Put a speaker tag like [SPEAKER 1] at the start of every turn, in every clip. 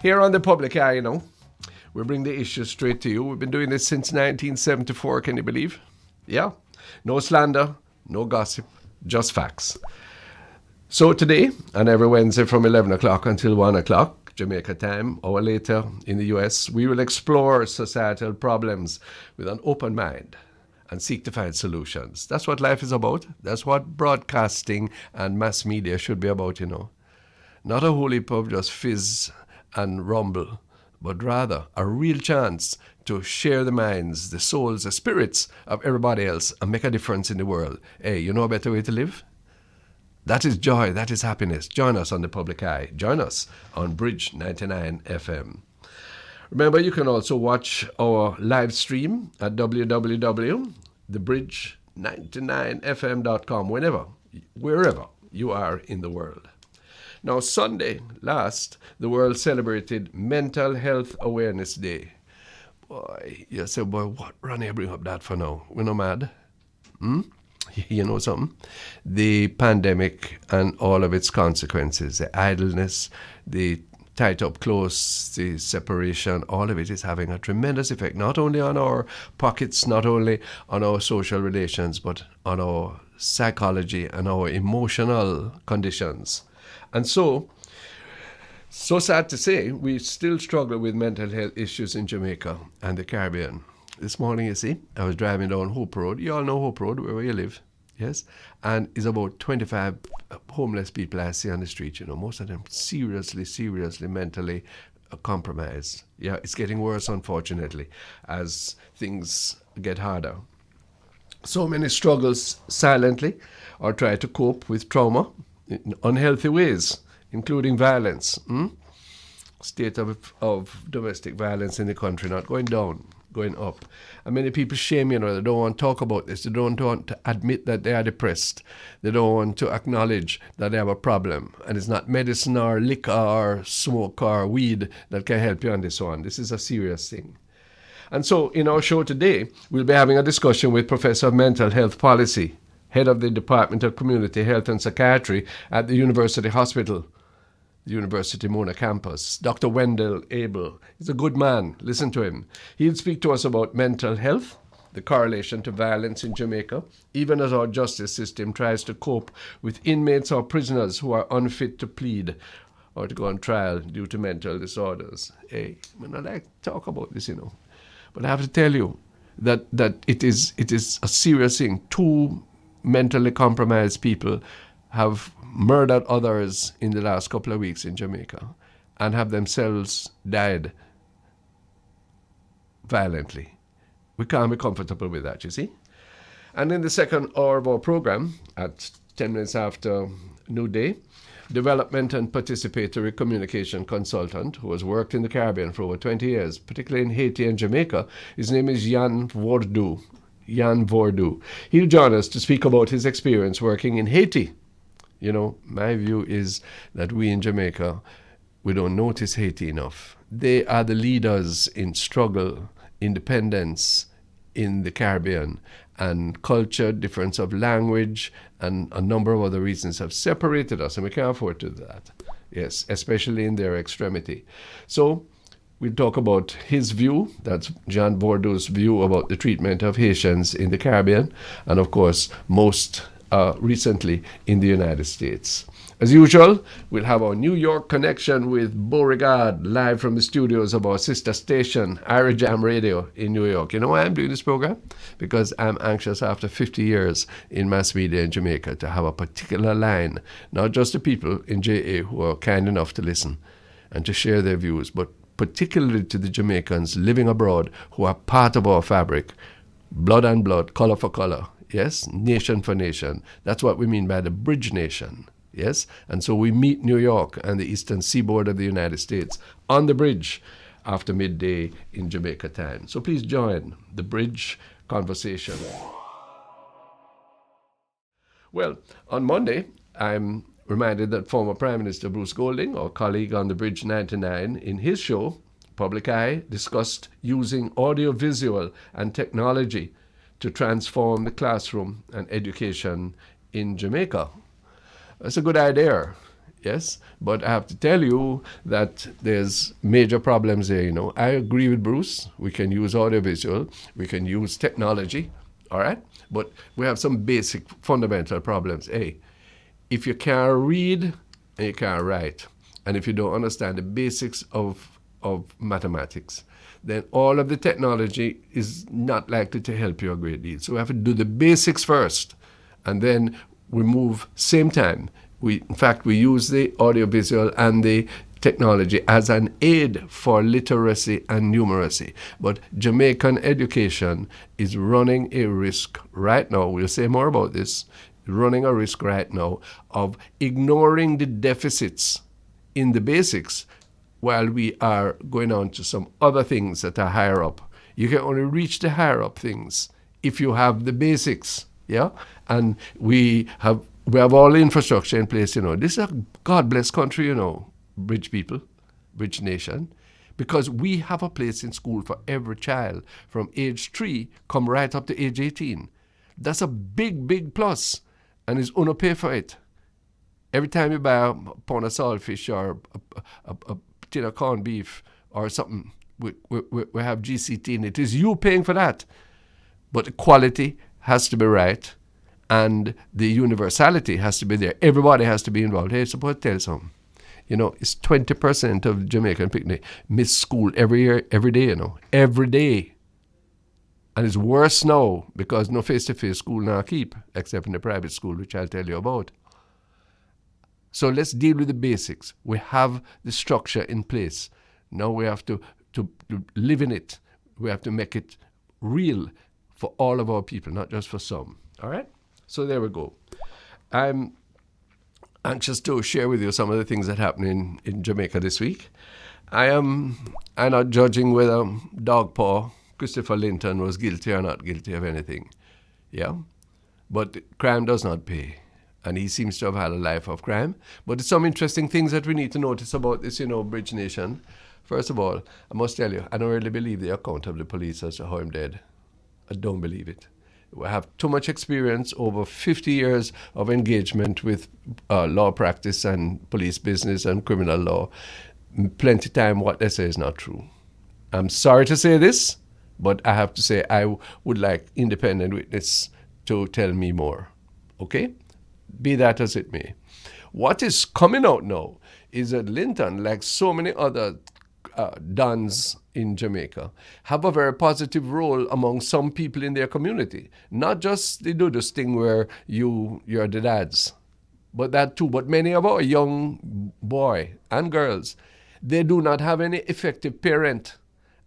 [SPEAKER 1] Here on the public eye, we bring the issues straight to you. We've been doing this since 1974, can you believe? Yeah. No slander, no gossip, just facts. So today, and every Wednesday from 11 o'clock until 1 o'clock, Jamaica time, or later in the US, we will explore societal problems with an open mind and seek to find solutions. That's what life is about. That's what broadcasting and mass media should be about, Not a whole heap of just fizz and rumble, but rather a real chance to share the minds, the souls, the spirits of everybody else and make a difference in the world. Hey, you know a better way to live? That is joy, that is happiness. Join us on the public eye. Join us on Bridge 99 FM. Remember, you can also watch our live stream at www.thebridge99fm.com wherever you are in the world. Now, Sunday last, the world celebrated Mental Health Awareness Day. Boy, you say, boy, what Ronnie bring up that for now? We're not mad. You know something? The pandemic and all of its consequences, the idleness, the tight up close, the separation, all of it is having a tremendous effect, not only on our pockets, not only on our social relations, but on our psychology and our emotional conditions. And so sad to say, we still struggle with mental health issues in Jamaica and the Caribbean. This morning, you see, I was driving down Hope Road. You all know Hope Road, where you live, yes? And it's about 25 homeless people I see on the street, most of them seriously mentally compromised. Yeah, it's getting worse, unfortunately, as things get harder. So many struggles silently or try to cope with trauma in unhealthy ways, including violence. State of domestic violence in the country not going down, going up. And many people shame, they don't want to talk about this. They don't want to admit that they are depressed. They don't want to acknowledge that they have a problem. And it's not medicine or liquor or smoke or weed that can help you on this one. This is a serious thing. And so in our show today, we'll be having a discussion with Professor of Mental Health Policy, Head of the Department of Community Health and Psychiatry at the University Hospital, the University Mona campus, Dr. Wendel Abel. He's a good man. Listen to him. He'll speak to us about mental health, the correlation to violence in Jamaica, even as our justice system tries to cope with inmates or prisoners who are unfit to plead or to go on trial due to mental disorders. Hey, I like to talk about this, But I have to tell you that it is a serious thing. Two mentally compromised people have murdered others in the last couple of weeks in Jamaica and have themselves died violently. We can't be comfortable with that, you see. And in the second hour of our program, at 10 minutes after noonday, development and participatory communication consultant who has worked in the Caribbean for over 20 years, particularly in Haiti and Jamaica, his name is Voordouw. He'll join us to speak about his experience working in Haiti. My view is that we in Jamaica, we don't notice Haiti enough. They are the leaders in struggle, independence in the Caribbean, and culture, difference of language, and a number of other reasons have separated us, and we can't afford to do that. Yes, especially in their extremity. So we'll talk about his view, that's Jean Voordouw's view about the treatment of Haitians in the Caribbean, and of course, most recently in the United States. As usual, we'll have our New York connection with Beauregard live from the studios of our sister station, Ira Jam Radio in New York. You know why I'm doing this program? Because I'm anxious after 50 years in mass media in Jamaica to have a particular line, not just the people in JA who are kind enough to listen and to share their views, but particularly to the Jamaicans living abroad who are part of our fabric, blood and blood, color for color. Yes, nation for nation. That's what we mean by the bridge nation. Yes, and so we meet New York and the eastern seaboard of the United States on the bridge after midday in Jamaica time. So please join the bridge conversation. Well, on Monday, I'm reminded that former Prime Minister Bruce Golding, our colleague on the Bridge 99, in his show, Public Eye, discussed using audiovisual and technology to transform the classroom and education in Jamaica. That's a good idea. Yes, but I have to tell you that there's major problems there. I agree with Bruce. We can use audiovisual, we can use technology, all right? But we have some basic fundamental problems. Hey, if you can't read and you can't write, and if you don't understand the basics of mathematics, then all of the technology is not likely to help you a great deal. So we have to do the basics first, and then we move same time. In fact, we use the audiovisual and the technology as an aid for literacy and numeracy. But Jamaican education is running a risk right now, we'll say more about this, running a risk right now of ignoring the deficits in the basics while we are going on to some other things that are higher up. You can only reach the higher up things if you have the basics, yeah? And we have all the infrastructure in place, This is a God-blessed country, rich people, rich nation, because we have a place in school for every child from age 3 come right up to age 18. That's a big, big plus, and it's going to pay for it. Every time you buy a pound of saltfish or a tin of corned beef or something, we have GCT in it. It is you paying for that. But the quality has to be right, and the universality has to be there. Everybody has to be involved. Hey, suppose I tell you something. It's 20% of Jamaican picnic miss school every year, every day, every day. And it's worse now because no face-to-face school now keep, except in the private school, which I'll tell you about. So let's deal with the basics. We have the structure in place. Now we have to live in it. We have to make it real for all of our people, not just for some. All right? So there we go. I'm anxious to share with you some of the things that happened in Jamaica this week. I'm not judging whether Dog Paw, Christopher Linton, was guilty or not guilty of anything. Yeah? But crime does not pay. And he seems to have had a life of crime. But there's some interesting things that we need to notice about this, Bridge Nation. First of all, I must tell you, I don't really believe the account of the police as to how I'm dead. I don't believe it. We have too much experience, over 50 years of engagement with law practice and police business and criminal law. Plenty time what they say is not true. I'm sorry to say this, but I have to say I would like independent witness to tell me more. Okay? Be that as it may. What is coming out now is that Linton, like so many other dons in Jamaica, have a very positive role among some people in their community. Not just they do this thing where you're the dads, but that too. But many of our young boys and girls, they do not have any effective parent.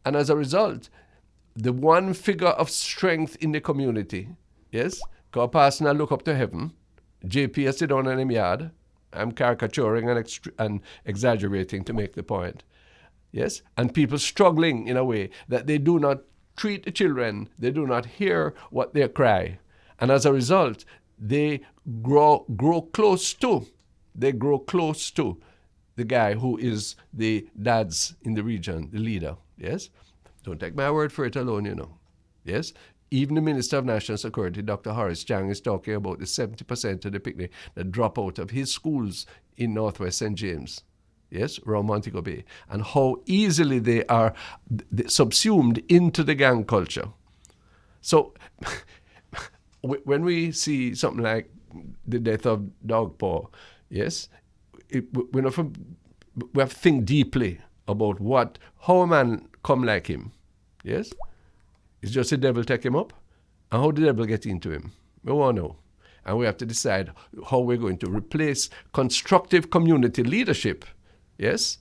[SPEAKER 1] And as a result, the one figure of strength in the community, yes, because pastor look up to heaven, JP has sit down in him yard. I'm caricaturing and exaggerating to make the point. Yes? And people struggling in a way that they do not treat the children, they do not hear what they cry. And as a result, they grow close to the guy who is the dads in the region, the leader. Yes? Don't take my word for it alone, Yes? Even the Minister of National Security, Dr. Horace Chang, is talking about the 70% of the picnic that drop out of his schools in Northwest St. James, yes, around Montego Bay, and how easily they are subsumed into the gang culture. So when we see something like the death of Dog Paw, yes, we have to think deeply about how a man come like him, yes? It's just the devil take him up? And how the devil get into him? We want to know. And we have to decide how we're going to replace constructive community leadership, yes,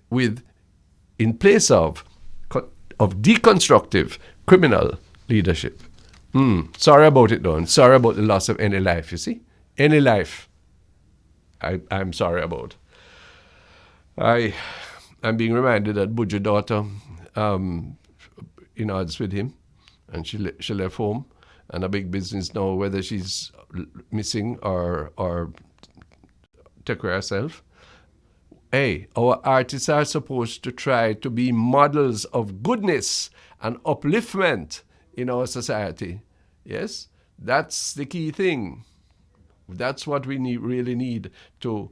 [SPEAKER 1] in place of deconstructive criminal leadership. Sorry about it, Don. Sorry about the loss of any life, you see? Any life I'm sorry about. I'm being reminded that Budge's daughter odds with him, and she left home, and a big business now, whether she's missing or take care of herself. Hey, our artists are supposed to try to be models of goodness and upliftment in our society. Yes, that's the key thing. That's what we really need to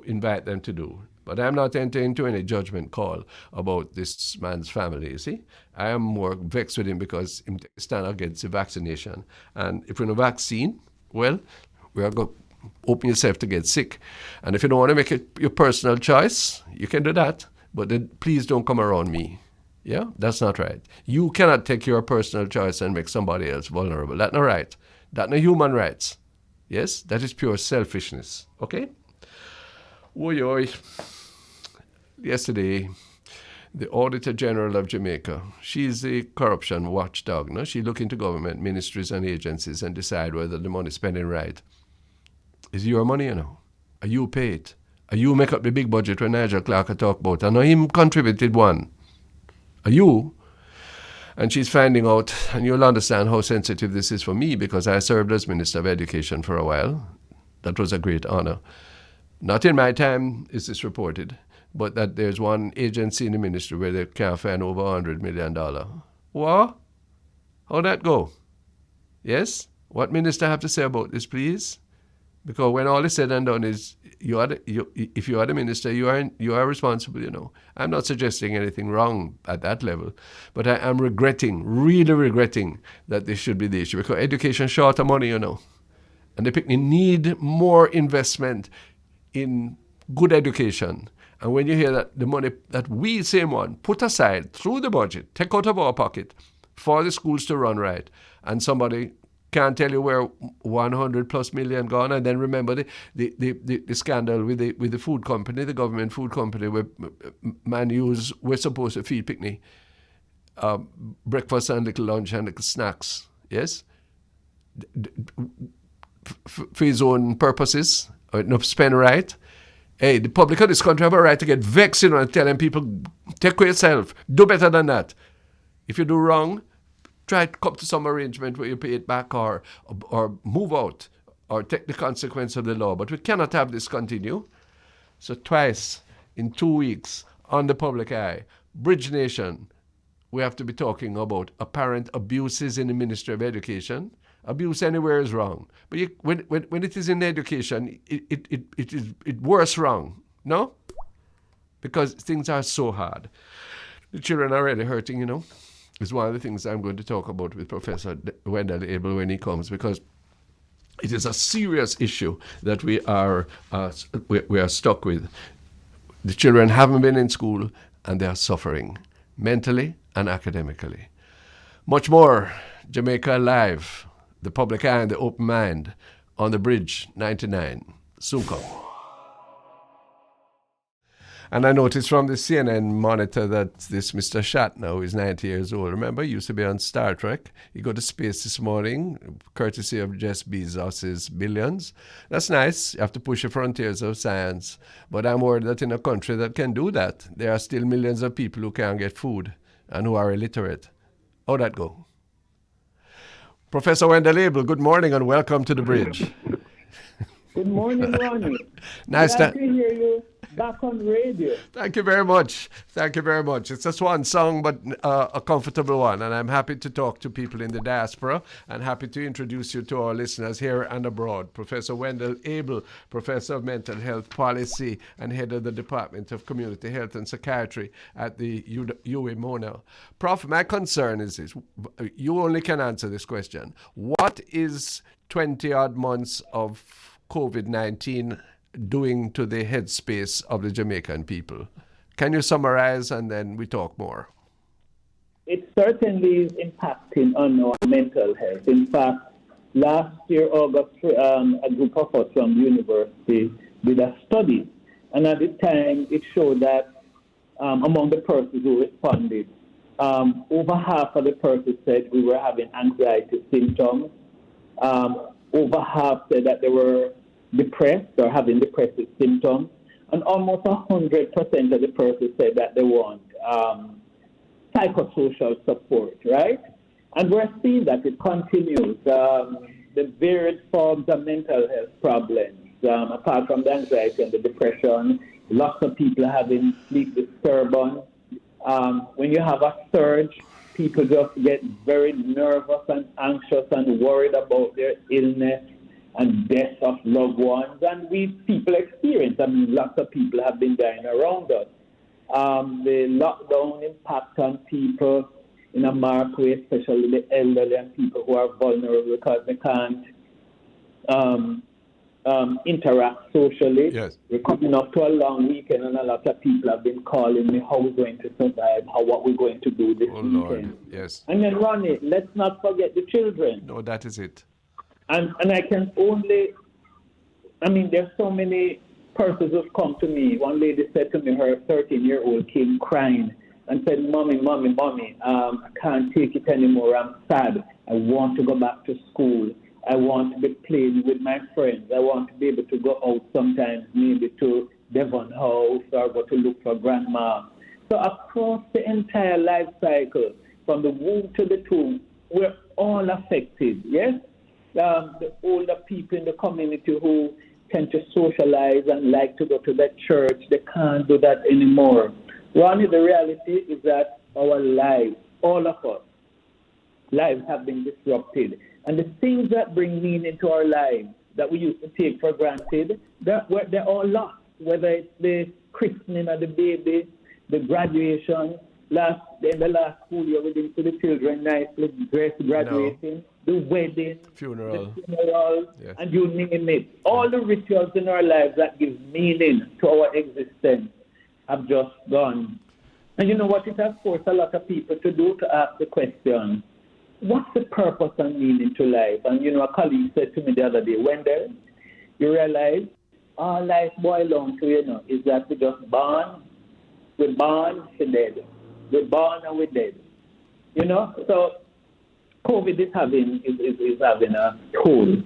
[SPEAKER 1] invite them to do. But I'm not entering into any judgment call about this man's family, you see. I am more vexed with him because he stand against the vaccination. And if we're no vaccine, well, we are going to open yourself to get sick. And if you don't want to make it your personal choice, you can do that. But then please don't come around me. Yeah, that's not right. You cannot take your personal choice and make somebody else vulnerable. That's not right. That's not human rights. Yes, that is pure selfishness. Okay? Oy, oy. Yesterday, the Auditor General of Jamaica, she's the corruption watchdog. No? She look into government ministries and agencies and decide whether the money spending right. Is your money, you know? Are you paid? Are you make up the big budget when Nigel Clark talk about? I know him contributed one. Are you? And she's finding out, and you'll understand how sensitive this is for me because I served as Minister of Education for a while. That was a great honor. Not in my time is this reported, but that there's one agency in the ministry where they can't find over $100 million. What? How'd that go? Yes? What minister have to say about this, please? Because when all is said and done is, if you are the minister, you are responsible, you know. I'm not suggesting anything wrong at that level, but I am really regretting that this should be the issue because education short of money, you know. And the people need more investment in good education. And when you hear that the money that we, same one, put aside through the budget, take out of our pocket for the schools to run right, and somebody can't tell you where 100 plus million gone, and then remember the scandal with the food company, the government food company, where we're supposed to feed picnic, breakfast and little lunch and little snacks, yes, for his own purposes, or not spend right. Hey, the public of this country have a right to get vexed, you know, and telling people, take care of yourself, do better than that. If you do wrong, try to come to some arrangement where you pay it back or move out or take the consequence of the law. But we cannot have this continue. So twice in 2 weeks on the public eye, Bridge Nation, we have to be talking about apparent abuses in the Ministry of Education. Abuse anywhere is wrong. But when it is in education, it is worse wrong. No? Because things are so hard. The children are really hurting, you know. Is one of the things I'm going to talk about with Professor Wendel Abel when he comes, because it is a serious issue that we are stuck with. The children haven't been in school and they are suffering mentally and academically. Much more. Jamaica Live, the public eye and the open mind on the Bridge 99. Soon come. And I noticed from the CNN monitor that this Mr. Shatner, who is 90 years old, remember, he used to be on Star Trek. He got to space this morning, courtesy of Jeff Bezos' billions. That's nice. You have to push the frontiers of science. But I'm worried that in a country that can do that, there are still millions of people who can't get food and who are illiterate. How'd that go? Professor Wendel Abel, good morning and welcome to the Bridge.
[SPEAKER 2] Good morning, Ronnie.
[SPEAKER 1] Nice
[SPEAKER 2] Glad to hear you back on radio.
[SPEAKER 1] Thank you very much. Thank you very much. It's just one song, but a comfortable one. And I'm happy to talk to people in the diaspora and happy to introduce you to our listeners here and abroad. Professor Wendel Abel, Professor of Mental Health Policy and Head of the Department of Community Health and Psychiatry at the UWI-Mona. Prof, my concern is this. You only can answer this question. What is 20-odd months of COVID-19 doing to the headspace of the Jamaican people? Can you summarize and then we talk more?
[SPEAKER 2] It certainly is impacting on our mental health. In fact, last year, August, a group of us from the university did a study. And at the time, it showed that among the persons who responded, over half of the persons said we were having anxiety symptoms. Over half said that they were depressed or having depressive symptoms, and almost 100% of the persons said that they want psychosocial support, right? And we're seeing that it continues. The varied forms of mental health problems, apart from the anxiety and the depression, lots of people having sleep disturbance. When you have a surge, people just get very nervous and anxious and worried about their illness. and death of loved ones, and people experience. I mean, lots of people have been dying around us. The lockdown impact on people in a marked way, especially the elderly and people who are vulnerable because they can't interact socially.
[SPEAKER 1] Yes.
[SPEAKER 2] We're coming up to a long weekend, and a lot of people have been calling me how we're going to survive, what we're going to do this weekend.
[SPEAKER 1] Lord, yes.
[SPEAKER 2] And then, Ronnie, let's not forget the children.
[SPEAKER 1] No, that is it.
[SPEAKER 2] And I can only, there's so many persons who've come to me. One lady said to me, her 13-year-old came crying and said, Mommy, I can't take it anymore. I'm sad. I want to go back to school. I want to be playing with my friends. I want to be able to go out sometimes, maybe to Devon House or go to look for grandma. So across the entire life cycle, from the womb to the tomb, we're all affected, yes? The older people in the community who tend to socialize and like to go to that church, they can't do that anymore. Ronnie, the reality is that our lives, all of us, lives have been disrupted. And the things that bring meaning to our lives that we used to take for granted, they're all lost. Whether it's the christening of the baby, the graduation, in the last school year we didn't see the children nicely dressed graduating, the wedding,
[SPEAKER 1] funeral,
[SPEAKER 2] yes. And you name it. All the rituals in our lives that give meaning to our existence have just gone. And you know what it has forced a lot of people to do? To ask the question, what's the purpose and meaning to life? And a colleague said to me the other day, Wendel, you realize all life boils down to, is that we're just born, we're dead. We're born and we're dead. So COVID is having a toll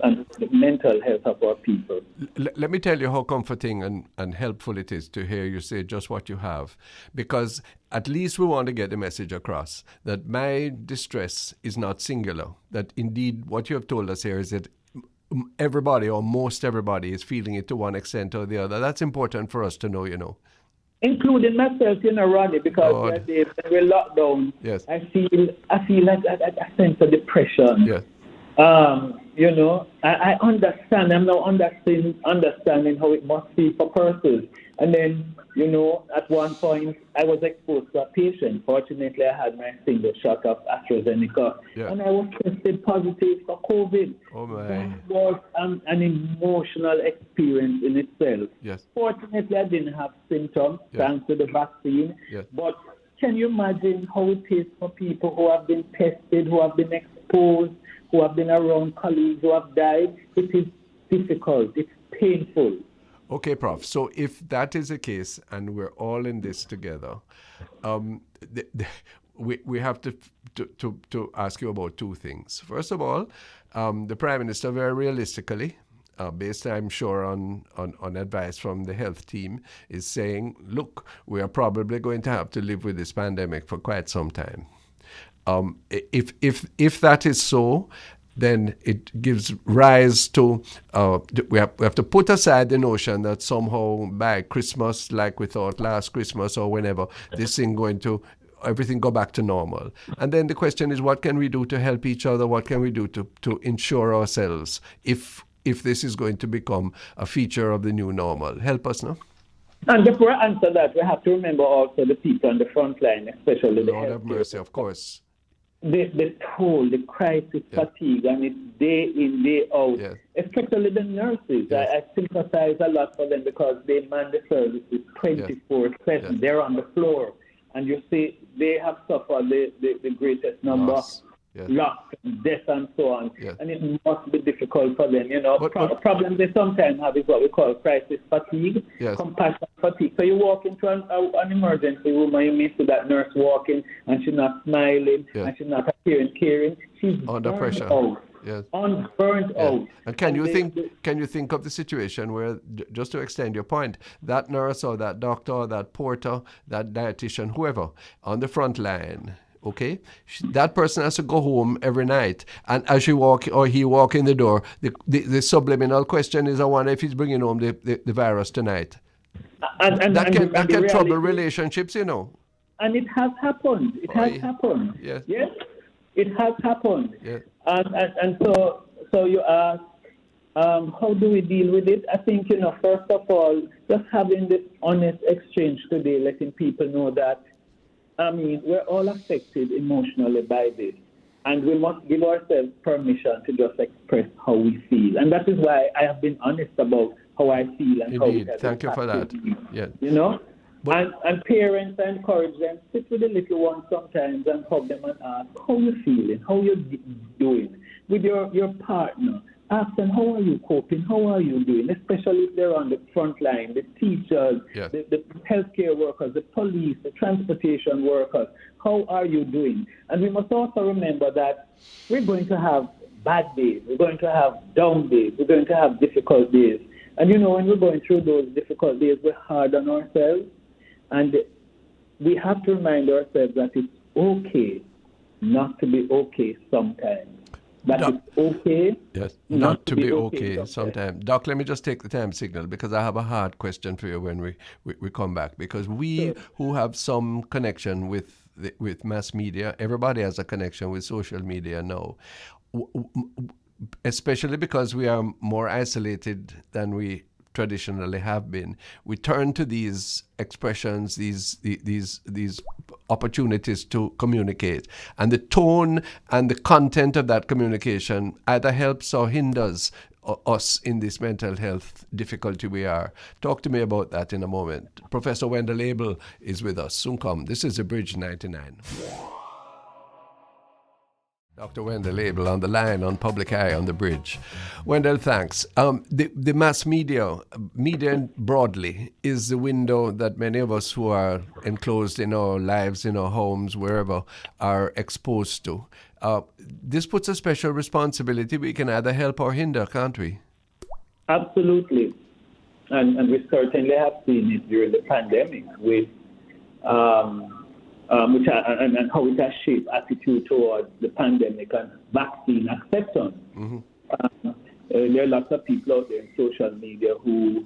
[SPEAKER 2] on the mental health of our people.
[SPEAKER 1] Let me tell you how comforting and helpful it is to hear you say just what you have, because at least we want to get the message across that my distress is not singular, that indeed what you have told us here is that everybody or most everybody is feeling it to one extent or the other. That's important for us to know,
[SPEAKER 2] Including myself, Ronnie, because when we're locked down,
[SPEAKER 1] yes.
[SPEAKER 2] I feel like a sense of depression.
[SPEAKER 1] Yes.
[SPEAKER 2] I understand. I'm now understanding how it must be for persons. And then, at one point, I was exposed to a patient. Fortunately, I had my single shot of AstraZeneca, and I was tested positive for COVID.
[SPEAKER 1] Oh, my.
[SPEAKER 2] That was an emotional experience in itself.
[SPEAKER 1] Yes.
[SPEAKER 2] Fortunately, I didn't have symptoms, thanks to the vaccine.
[SPEAKER 1] Yes.
[SPEAKER 2] But can you imagine how it is for people who have been tested, who have been exposed, who have been around colleagues who have died? It is difficult. It's painful.
[SPEAKER 1] Okay, Prof. So if that is the case and we're all in this together, we have to ask you about two things. First of all, the Prime Minister very realistically, based I'm sure on advice from the health team, is saying, look, we are probably going to have to live with this pandemic for quite some time. If that is so, then it gives rise to, we have to put aside the notion that somehow by Christmas, like we thought last Christmas or whenever, this thing everything go back to normal. And then the question is, what can we do to help each other? What can we do to ensure ourselves if this is going to become a feature of the new normal? Help us now.
[SPEAKER 2] And before I answer that, we have to remember also the people on the front line, especially the
[SPEAKER 1] Lord have mercy, of course.
[SPEAKER 2] The toll, the crisis fatigue, and it's day in, day out, especially the nurses.
[SPEAKER 1] Yes.
[SPEAKER 2] I sympathize a lot for them because they man the services 24/7.
[SPEAKER 1] Yes.
[SPEAKER 2] They're on the floor. And you see, they have suffered the greatest number of loss, death, and so on.
[SPEAKER 1] Yes.
[SPEAKER 2] And it must be difficult for them.
[SPEAKER 1] But
[SPEAKER 2] problem they sometimes have is what we call crisis fatigue, compassion fatigue. So you walk into an emergency room and you may see that nurse walking and she's not smiling and she's not appearing caring. She's
[SPEAKER 1] under pressure.
[SPEAKER 2] Out.
[SPEAKER 1] Yes.
[SPEAKER 2] Burnt out.
[SPEAKER 1] And can you think of the situation where, just to extend your point, that nurse or that doctor or that porter, that dietitian, whoever on the front line, okay, that person has to go home every night, and as he walk in the door, the subliminal question is, I wonder if he's bringing home the virus tonight. And that can trouble relationships, And
[SPEAKER 2] it has happened. It has happened.
[SPEAKER 1] Yes.
[SPEAKER 2] Yes, it has happened.
[SPEAKER 1] Yes.
[SPEAKER 2] And so you ask, How do we deal with it? I think, first of all, just having this honest exchange today, letting people know that, we're all affected emotionally by this. And we must give ourselves permission to just express how we feel. And that is why I have been honest about how I feel and how it has
[SPEAKER 1] Thank you for that.
[SPEAKER 2] me.
[SPEAKER 1] Yeah.
[SPEAKER 2] And parents, I encourage them, sit with the little ones sometimes and hug them and ask, how you feeling? How you doing? With your partner, ask them, how are you coping? How are you doing? Especially if they're on the front line, the teachers, the healthcare workers, the police, the transportation workers. How are you doing? And we must also remember that we're going to have bad days. We're going to have down days. We're going to have difficult days. And when we're going through those difficult days, we're hard on ourselves. And we have to remind ourselves that it's okay not to be okay sometimes. That it's okay
[SPEAKER 1] not to be okay sometimes. Doc, let me just take the time signal because I have a hard question for you when we come back. Because we who have some connection with mass media, everybody has a connection with social media now. Especially because we are more isolated than we traditionally have been, we turn to these expressions, these opportunities to communicate, and the tone and the content of that communication either helps or hinders us in this mental health difficulty we are. Talk to me about that in a moment. Professor Wendel Abel is with us. Soon come. This is The Bridge 99. Dr. Wendel Abel on the line on Public Eye on the Bridge. Wendell, thanks. The mass media broadly, is the window that many of us who are enclosed in our lives, in our homes, wherever, are exposed to. This puts a special responsibility. We can either help or hinder, can't we?
[SPEAKER 2] Absolutely. And we certainly have seen it during the pandemic with and how it has shaped attitude towards the pandemic and vaccine acceptance. Mm-hmm. There are lots of people out there in social media who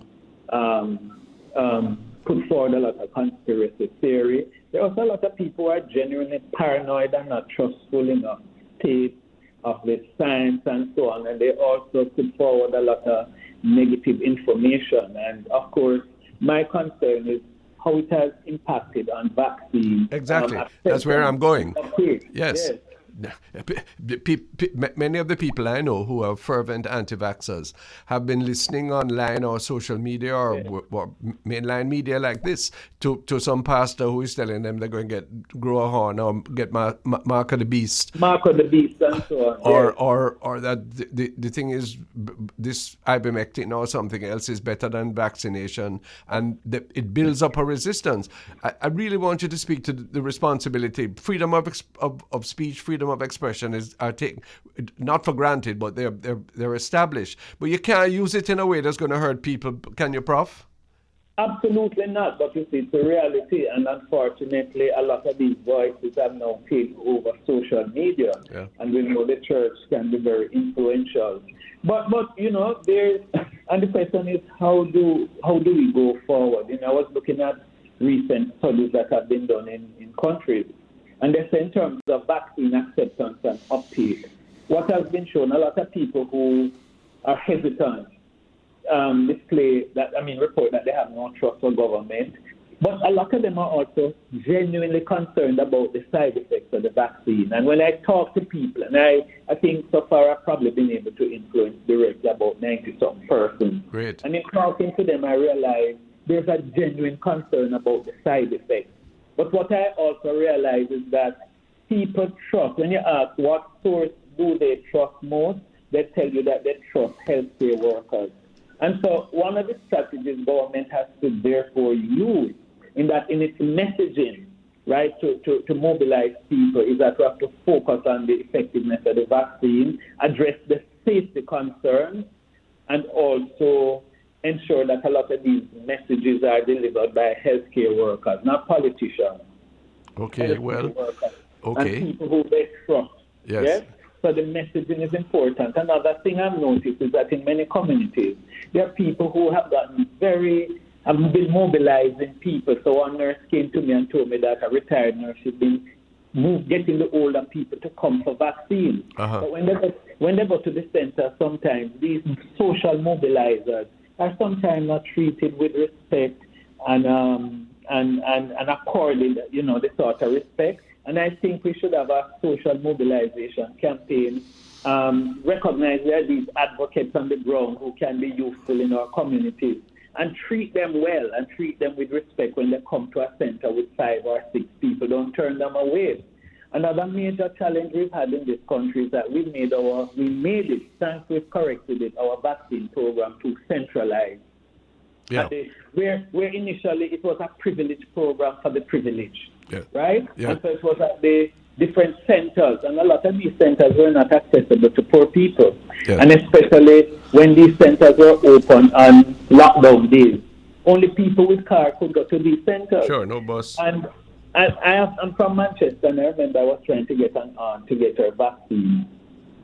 [SPEAKER 2] put forward a lot of conspiracy theory. There are also a lot of people who are genuinely paranoid and not trustful in the state of the science and so on, and they also put forward a lot of negative information. And of course, my concern is how it has impacted on vaccine.
[SPEAKER 1] Exactly. That's where I'm going.
[SPEAKER 2] Yes.
[SPEAKER 1] Many of the people I know who are fervent anti-vaxxers have been listening online or social media or mainline media like this to some pastor who is telling them they're going to grow a horn or get mark of the beast.
[SPEAKER 2] Mark of the beast and so on.
[SPEAKER 1] Or that the thing is this ivermectin or something else is better than vaccination, and it builds up a resistance. I really want you to speak to the responsibility. Freedom of speech, freedom of expression are taken not for granted, but they're established. But you can't use it in a way that's going to hurt people, can you, Prof?
[SPEAKER 2] Absolutely not. But you see, it's a reality, and unfortunately, a lot of these voices have now taken over social media, and we know the church can be very influential. But there's, and the question is, how do we go forward? I was looking at recent studies that have been done in countries. And they say in terms of vaccine acceptance and uptake, what has been shown, a lot of people who are hesitant report that they have no trust for government. But a lot of them are also genuinely concerned about the side effects of the vaccine. And when I talk to people, and I think so far I've probably been able to influence directly about 90-some persons.
[SPEAKER 1] Great.
[SPEAKER 2] And in talking to them, I realize there's a genuine concern about the side effects. But what I also realize is that people trust, when you ask what source do they trust most, they tell you that they trust healthcare workers. And so one of the strategies government has to therefore use in its messaging, right, to mobilize people is that we have to focus on the effectiveness of the vaccine, address the safety concerns, and also ensure that a lot of these messages are delivered by healthcare workers, not politicians.
[SPEAKER 1] Okay,
[SPEAKER 2] And people who they trust.
[SPEAKER 1] Yes.
[SPEAKER 2] So the messaging is important. Another thing I've noticed is that in many communities, there are people who have been mobilizing people. So one nurse came to me and told me that a retired nurse has been getting the older people to come for vaccines.
[SPEAKER 1] Uh-huh.
[SPEAKER 2] But when they when they go to the center, sometimes these social mobilizers are sometimes not treated with respect and accorded, the sort of respect. And I think we should have a social mobilization campaign. Recognize there are these advocates on the ground who can be useful in our communities, and treat them well and treat them with respect when they come to a center with 5 or 6 people. Don't turn them away. Another major challenge we've had in this country is that we made it, thanks we've corrected it, our vaccine program to centralize.
[SPEAKER 1] Yeah.
[SPEAKER 2] Where initially it was a privileged program for the privileged,
[SPEAKER 1] yeah.
[SPEAKER 2] right?
[SPEAKER 1] Yeah.
[SPEAKER 2] And so it was at the different centers, and a lot of these centers were not accessible to poor people.
[SPEAKER 1] Yeah.
[SPEAKER 2] And especially when these centers were open on lockdown days, only people with cars could go to these centers.
[SPEAKER 1] Sure, no bus.
[SPEAKER 2] And I'm from Manchester, and I remember I was trying to get an aunt to get her vaccine.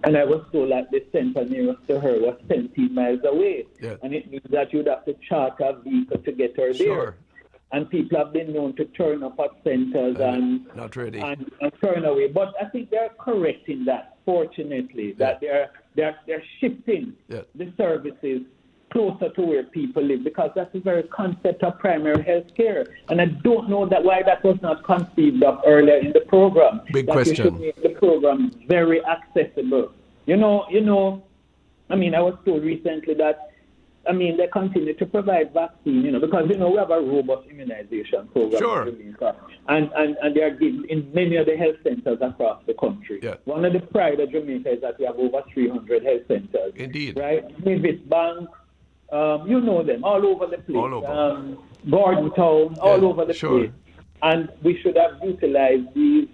[SPEAKER 2] And I was told that the center nearest to her was 17 miles away.
[SPEAKER 1] Yeah.
[SPEAKER 2] And it means that you'd have to charter a vehicle to get her there.
[SPEAKER 1] Sure.
[SPEAKER 2] And people have been known to turn up at centers and
[SPEAKER 1] not ready.
[SPEAKER 2] And turn away. But I think they're correcting that, fortunately, that they're shifting the services closer to where people live, because that's the very concept of primary health care. And I don't know why that was not conceived of earlier in the program.
[SPEAKER 1] Big
[SPEAKER 2] that
[SPEAKER 1] question.
[SPEAKER 2] You should make the program very accessible. I was told recently that, they continue to provide vaccine, because, we have a robust immunization program
[SPEAKER 1] Sure.
[SPEAKER 2] in Jamaica. And they are given in many of the health centers across the country.
[SPEAKER 1] Yeah.
[SPEAKER 2] One of the pride of Jamaica is that we have over 300 health centers.
[SPEAKER 1] Indeed.
[SPEAKER 2] Right? Mavis Bank, you know them, all over the place.
[SPEAKER 1] All over.
[SPEAKER 2] Gordontown, all over the
[SPEAKER 1] sure.
[SPEAKER 2] place. And we should have utilized these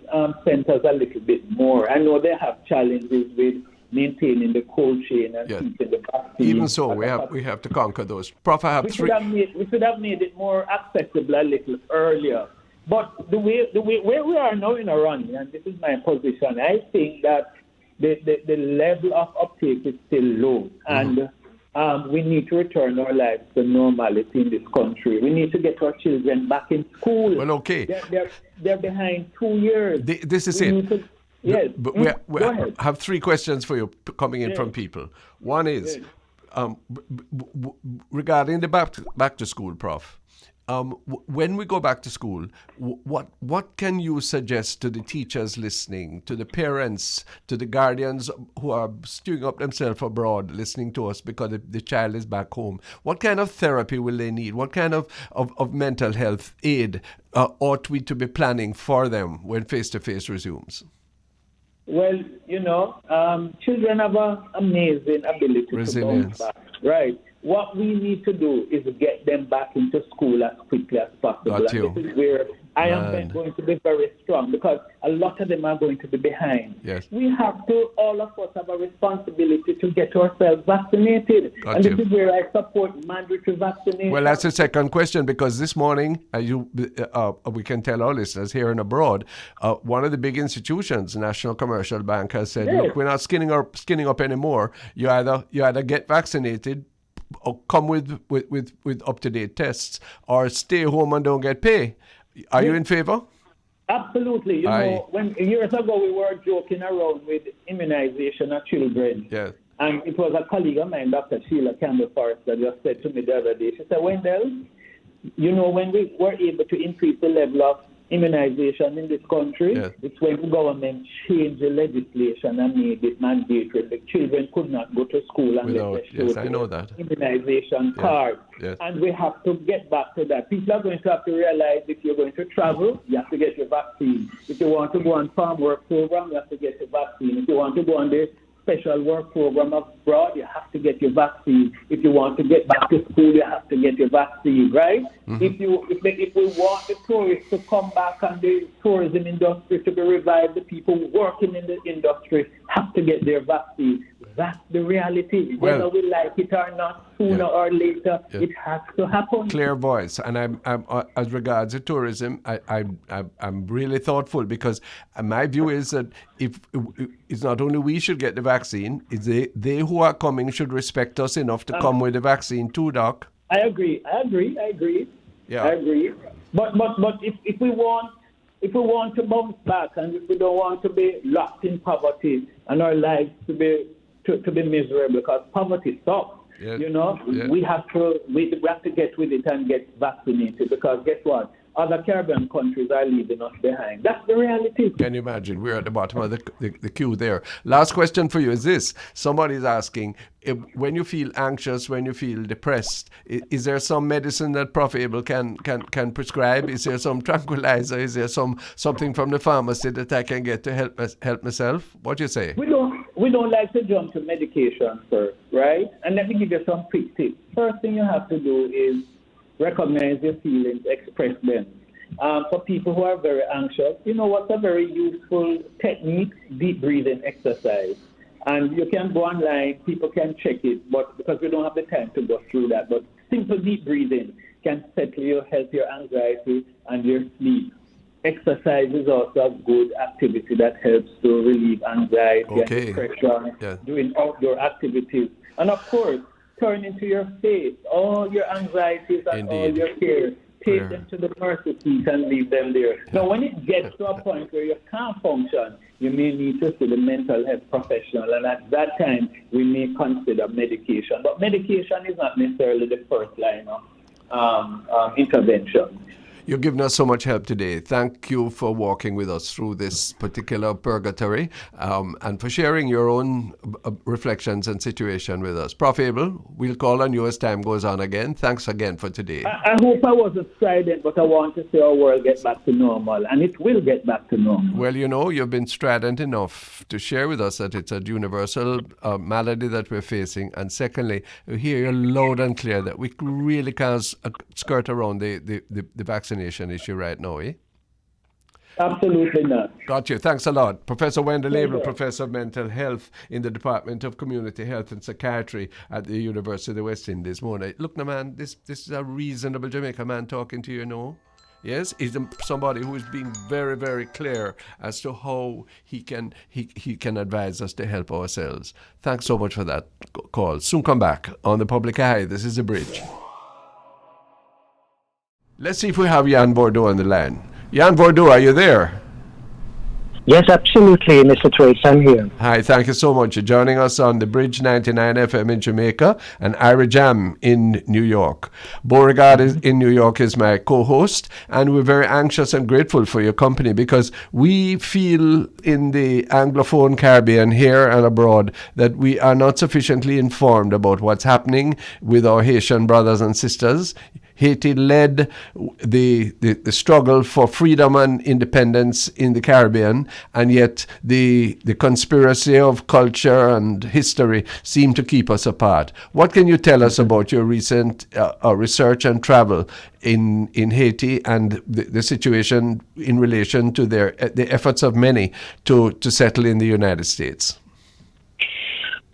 [SPEAKER 2] centers a little bit more. I know they have challenges with maintaining the cold chain and keeping the vaccine.
[SPEAKER 1] Even so, we have to conquer those. Prof, I have
[SPEAKER 2] we should have made it more accessible a little earlier. But the way where we are now in a run, and this is my position, I think that the level of uptake is still low, and we need to return our lives to normality in this country. We need to get our children back in school.
[SPEAKER 1] Well, okay.
[SPEAKER 2] They're behind 2 years.
[SPEAKER 1] This is it.
[SPEAKER 2] Yes.
[SPEAKER 1] But we have 3 questions for you coming in from people. One is regarding the back to school, Prof. When we go back to school, what can you suggest to the teachers listening, to the parents, to the guardians who are stewing up themselves abroad, listening to us because the child is back home? What kind of therapy will they need? What kind of mental health aid ought we to be planning for them when face-to-face resumes?
[SPEAKER 2] Well, children have an amazing ability to bounce back, right? What we need to do is get them back into school as quickly as possible.
[SPEAKER 1] Got you.
[SPEAKER 2] And this is where I am going to be very strong, because a lot of them are going to be behind.
[SPEAKER 1] Yes.
[SPEAKER 2] We have to, all of us have a responsibility to get ourselves vaccinated.
[SPEAKER 1] Got
[SPEAKER 2] This is where I support mandatory vaccination.
[SPEAKER 1] Well, that's the second question, because this morning, we can tell our listeners here and abroad, one of the big institutions, National Commercial Bank, has said, look, we're not skinning up anymore. You either get vaccinated or come with up-to-date tests, or stay home and don't get pay. Are you in favor?
[SPEAKER 2] Absolutely. When years ago we were joking around with immunization of children.
[SPEAKER 1] Yes.
[SPEAKER 2] And it was a colleague of mine, Dr. Sheila Campbell-Forrest, that just said to me the other day, she said, Wendel, when we were able to increase the level of immunization in this country, it's when the government changed the legislation and made it mandatory. The children could not go to school unless they showed immunization card.
[SPEAKER 1] Yes.
[SPEAKER 2] And we have to get back to that. People are going to have to realize if you're going to travel, you have to get your vaccine. If you want to go on farm work program, you have to get your vaccine. If you want to go on the special work program abroad, you have to get your vaccine. If you want to get back to school, you have to get your vaccine, right? If we want the tourists to come back and the tourism industry to be revived, the people working in the industry have to get their vaccine. That's the reality. Whether we like it or not, sooner or later, it has to happen.
[SPEAKER 1] Clear voice. And I'm as regards to tourism, I'm really thoughtful, because my view is that if it's not only we should get the vaccine, it's they who are coming should respect us enough to come with the vaccine too, Doc.
[SPEAKER 2] I agree. Yeah. I agree. But if we want to bounce back, and if we don't want to be locked in poverty and our lives to be to be miserable because poverty sucks.
[SPEAKER 1] Yeah.
[SPEAKER 2] You know,
[SPEAKER 1] Yeah.
[SPEAKER 2] we have to get with it and get vaccinated because guess what? Other Caribbean countries are leaving us behind. That's the reality.
[SPEAKER 1] Can you imagine? We're at the bottom of the queue there. Last question for you is this. Somebody's asking, when you feel anxious, when you feel depressed, is there some medicine that Prof. Abel can prescribe? Is there some tranquilizer? Is there something from the pharmacy that I can get to help myself? What do you say?
[SPEAKER 2] We don't like to jump to medication first, right? And let me give you some quick tips. First thing you have to do is recognize your feelings, express them. For people who are very anxious, you know what's a very useful technique? Deep breathing exercise. And you can go online, people can check it, but because we don't have the time to go through that, but simple deep breathing can settle you, help your anxiety and your sleep. Exercise is also a good activity that helps to relieve anxiety and depression, doing outdoor activities. And of course, turn into your faith, all your anxieties and all your fears. Take them to the mercy seat and leave them there. Now, when it gets to a point where you can't function, you may need to see the mental health professional, and at that time, we may consider medication. But medication is not necessarily the first line of intervention.
[SPEAKER 1] You've given us so much help today. Thank you for walking with us through this particular purgatory and for sharing your own reflections and situation with us. Prof. Abel, we'll call on you as time goes on again. Thanks again for today.
[SPEAKER 2] I hope I wasn't strident, but I want to see our world get back to normal, and it will get back to normal.
[SPEAKER 1] Well, you know, you've been strident enough to share with us that it's a universal malady that we're facing. And secondly, we hear you loud and clear that we really can't skirt around the vaccination issue right now, eh?
[SPEAKER 2] Absolutely not.
[SPEAKER 1] Got you. Thanks a lot. Professor Wendel Abel, Professor of Mental Health in the Department of Community Health and Psychiatry at the University of the West Indies. Mona, look, now, man, this is a reasonable Jamaica man talking to you, know? Yes, he's somebody who is being very, very clear as to how he can advise us to help ourselves. Thanks so much for that call. Soon come back on the Public Eye. This is The Bridge. Let's see if we have Jan Voordouw on the line. Jan Voordouw, are you there?
[SPEAKER 3] Yes, absolutely, Mr. Thwaites. I'm here.
[SPEAKER 1] Hi, thank you so much for joining us on the Bridge 99 FM in Jamaica and Ira Jam in New York. Beauregard in New York is my co-host, and we're very anxious and grateful for your company because we feel in the Anglophone Caribbean here and abroad that we are not sufficiently informed about what's happening with our Haitian brothers and sisters. Haiti led the struggle for freedom and independence in the Caribbean, and yet the conspiracy of culture and history seem to keep us apart. What can you tell us about your recent research and travel in Haiti and the situation in relation to the efforts of many to settle in the United States?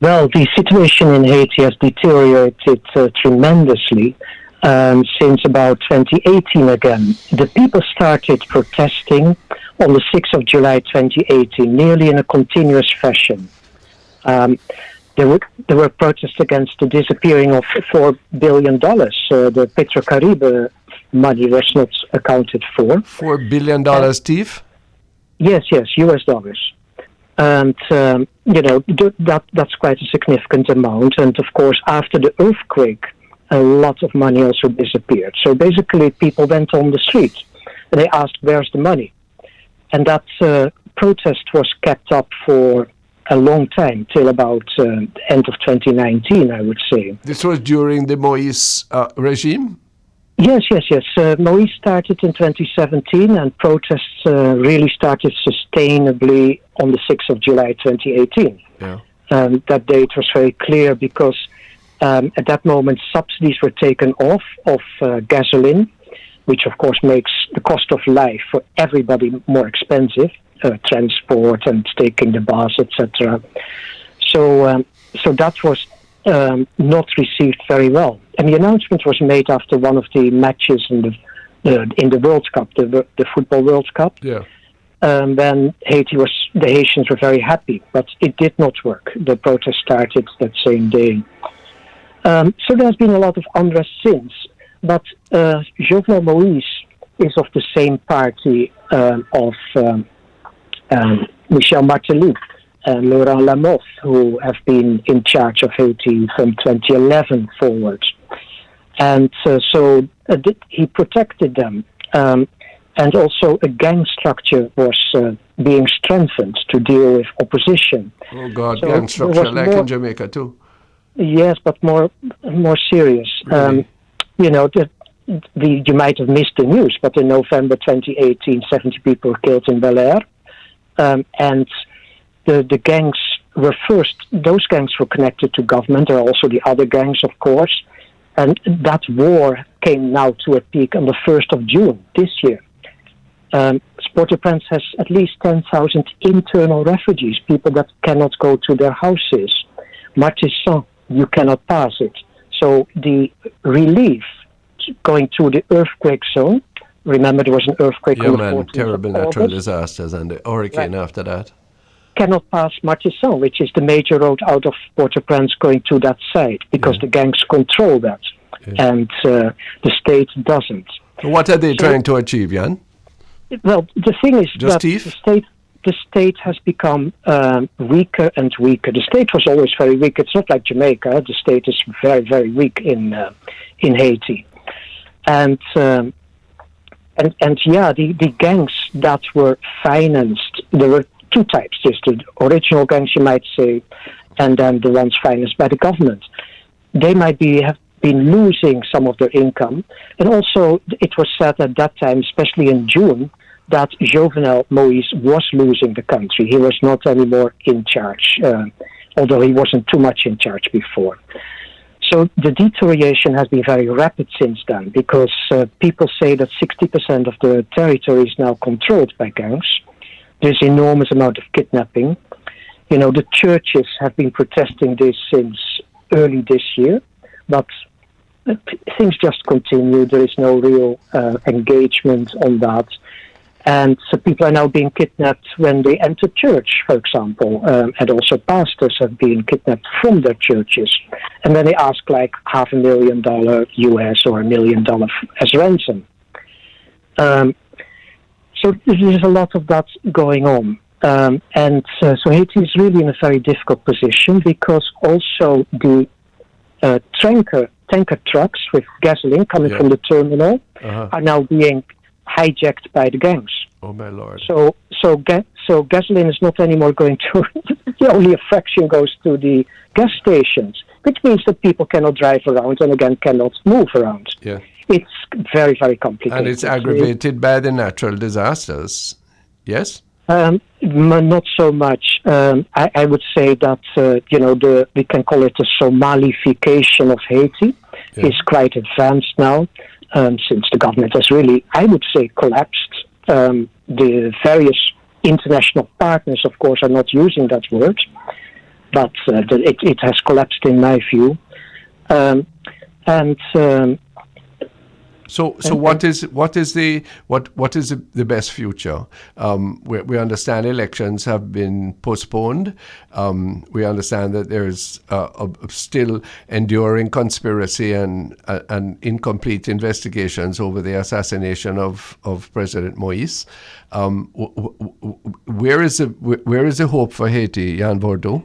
[SPEAKER 3] Well, the situation in Haiti has deteriorated tremendously. Since about 2018 again. The people started protesting on the 6th of July 2018, nearly in a continuous fashion. There were protests against the disappearing of $4 billion. The Petrocaribe money was not accounted for.
[SPEAKER 1] $4 billion, Steve?
[SPEAKER 3] Yes, US dollars. And, that's quite a significant amount. And, of course, after the earthquake, a lot of money also disappeared. So basically, people went on the street and they asked, where's the money? And that protest was kept up for a long time, till about end of 2019, I would say.
[SPEAKER 1] This was during the Moïse regime?
[SPEAKER 3] Yes. Moïse started in 2017 and protests really started sustainably on the 6th of July 2018.
[SPEAKER 1] Yeah.
[SPEAKER 3] That date was very clear because at that moment, subsidies were taken off of gasoline, which of course makes the cost of life for everybody more expensive, transport and taking the bus, etc. So that was not received very well. And the announcement was made after one of the matches in the World Cup, the Football World Cup.
[SPEAKER 1] Yeah.
[SPEAKER 3] Then the Haitians were very happy, but it did not work. The protest started that same day. So there's been a lot of unrest since, but Jovenel Moïse is of the same party of Michel Martelly, Laurent Lamothe, who have been in charge of Haiti from 2011 forward. And he protected them. And also a gang structure was being strengthened to deal with opposition.
[SPEAKER 1] Oh God,
[SPEAKER 3] So
[SPEAKER 1] gang structure
[SPEAKER 3] there was
[SPEAKER 1] like
[SPEAKER 3] more-
[SPEAKER 1] in Jamaica too.
[SPEAKER 3] Yes, but more serious.
[SPEAKER 1] Really?
[SPEAKER 3] You might have missed the news, but in November 2018, 70 people were killed in Bel Air. And the gangs were first, those gangs were connected to government. There are also the other gangs, of course. And that war came now to a peak on the 1st of June this year. Port-au-Prince has at least 10,000 internal refugees, people that cannot go to their houses. Martissan, you cannot pass it. So the relief going to the earthquake zone, remember there was an earthquake
[SPEAKER 1] Yeah,
[SPEAKER 3] on the
[SPEAKER 1] man,
[SPEAKER 3] 14th
[SPEAKER 1] terrible
[SPEAKER 3] of
[SPEAKER 1] natural
[SPEAKER 3] August,
[SPEAKER 1] disasters and the hurricane
[SPEAKER 3] Right.
[SPEAKER 1] after that.
[SPEAKER 3] cannot pass Martissan, which is the major road out of Port-au-Prince going to that side, because
[SPEAKER 1] Yeah.
[SPEAKER 3] the gangs control that,
[SPEAKER 1] Yeah.
[SPEAKER 3] and the state doesn't.
[SPEAKER 1] So what are they
[SPEAKER 3] So-
[SPEAKER 1] trying to achieve, Jan?
[SPEAKER 3] Well, the thing is
[SPEAKER 1] Just
[SPEAKER 3] that
[SPEAKER 1] thief?
[SPEAKER 3] the state has become weaker and weaker. The state was always very weak. It's not like Jamaica. The state is very, very weak in Haiti, and the gangs that were financed. There were two types: there's the original gangs, you might say, and then the ones financed by the government. They might have been losing some of their income. And also, it was said at that time, especially in June, that Jovenel Moïse was losing the country. He was not anymore in charge, although he wasn't too much in charge before. So the deterioration has been very rapid since then, because people say that 60% of the territory is now controlled by gangs. There's enormous amount of kidnapping. You know, the churches have been protesting this since early this year, but things just continue. There is no real engagement on that. And so people are now being kidnapped when they enter church, for example. And also pastors have been kidnapped from their churches. And then they ask like $500,000 US or $1 million as ransom. So there's a lot of that going on. So Haiti is really in a very difficult position, because also the tanker trucks with gasoline coming from the terminal are now being hijacked by the gangs.
[SPEAKER 1] Oh my Lord.
[SPEAKER 3] So gasoline is not anymore going to only a fraction goes to the gas stations, which means that people cannot drive around and again cannot move around.
[SPEAKER 1] Yeah.
[SPEAKER 3] It's very, very complicated.
[SPEAKER 1] And it's aggravated by the natural disasters. Yes?
[SPEAKER 3] Not so much. I would say that we can call it a Somalification of Haiti. Is quite advanced now, since the government has really, I would say, collapsed. The various international partners, of course, are not using that word, but it has collapsed in my view.
[SPEAKER 1] So what is the best future? We understand elections have been postponed. We understand that there's a still enduring conspiracy and incomplete investigations over the assassination of President Moïse. Where is the hope for Haiti, Jan Voordouw?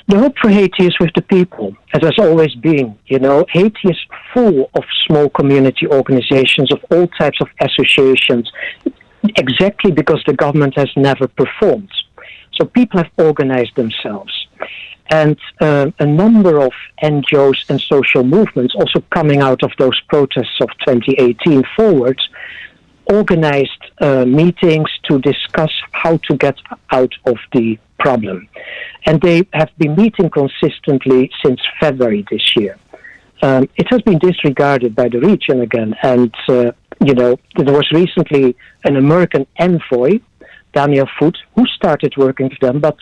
[SPEAKER 3] The hope for Haiti is with the people, as has always been. You know, Haiti is full of small community organizations, of all types of associations, exactly because the government has never performed. So people have organized themselves. And a number of NGOs and social movements, also coming out of those protests of 2018 forward, organized meetings to discuss how to get out of the problem. And they have been meeting consistently since February this year. It has been disregarded by the region again. And, there was recently an American envoy, Daniel Foote, who started working for them, but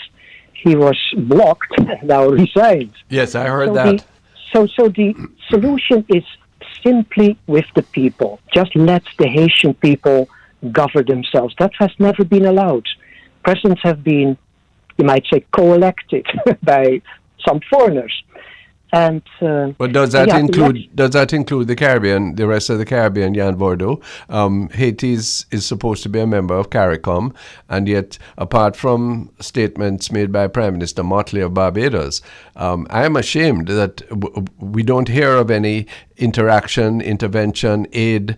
[SPEAKER 3] he was blocked and now resigned.
[SPEAKER 1] Yes, I heard that.
[SPEAKER 3] So the solution is simply with the people. Just let the Haitian people govern themselves. That has never been allowed. Presidents have been, you might say, co-elected by some foreigners. And
[SPEAKER 1] But does that include the Caribbean, the rest of the Caribbean, Jan Voordouw? Haiti is supposed to be a member of CARICOM, and yet, apart from statements made by Prime Minister Motley of Barbados, I am ashamed that we don't hear of any interaction, intervention, aid,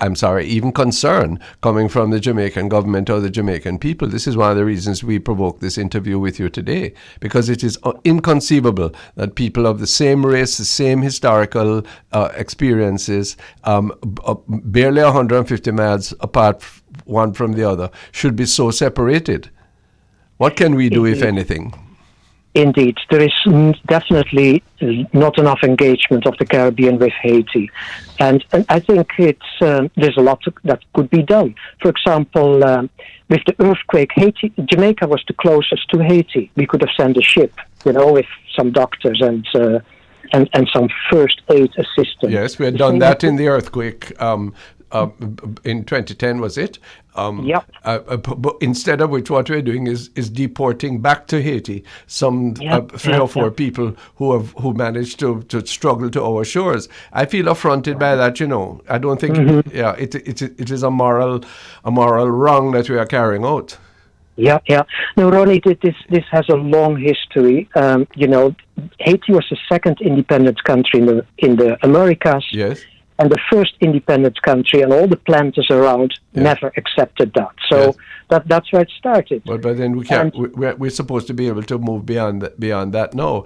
[SPEAKER 1] even concern coming from the Jamaican government or the Jamaican people. This is one of the reasons we provoked this interview with you today, because it is inconceivable that people of the same race, the same historical experiences, barely 150 miles apart one from the other, should be so separated. What can we do, if anything?
[SPEAKER 3] Indeed, there is definitely not enough engagement of the Caribbean with Haiti, and I think there's a lot that could be done. For example, with the earthquake, Jamaica was the closest to Haiti. We could have sent a ship, with some doctors and some first aid assistance.
[SPEAKER 1] Yes, we had done that in the earthquake. In 2010, was it?
[SPEAKER 3] Yep.
[SPEAKER 1] But instead of which, what we're doing is deporting back to Haiti some three or four people who managed to struggle to our shores. I feel affronted by that. I don't think. It is a moral wrong that we are carrying out.
[SPEAKER 3] Yeah. No, Ronnie, this has a long history. Haiti was the second independent country in the Americas.
[SPEAKER 1] Yes.
[SPEAKER 3] And the first independent country, and all the planters around never accepted that. So that's where it started.
[SPEAKER 1] But then we can't. We're supposed to be able to move beyond that now.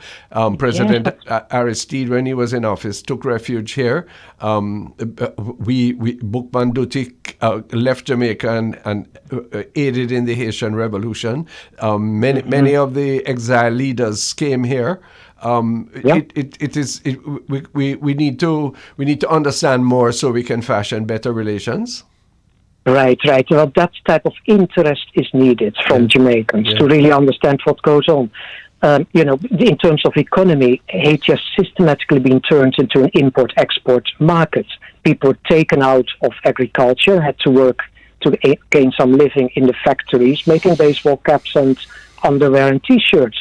[SPEAKER 1] President Aristide, when he was in office, took refuge here. We Boukman Dutik left Jamaica and aided in the Haitian Revolution. Many of the exile leaders came here. We need to understand more so we can fashion better relations.
[SPEAKER 3] Right. Well, that type of interest is needed from Jamaicans to really understand what goes on. In terms of economy, Haiti has systematically been turned into an import-export market. People were taken out of agriculture, had to work to gain some living in the factories, making baseball caps and underwear and T-shirts,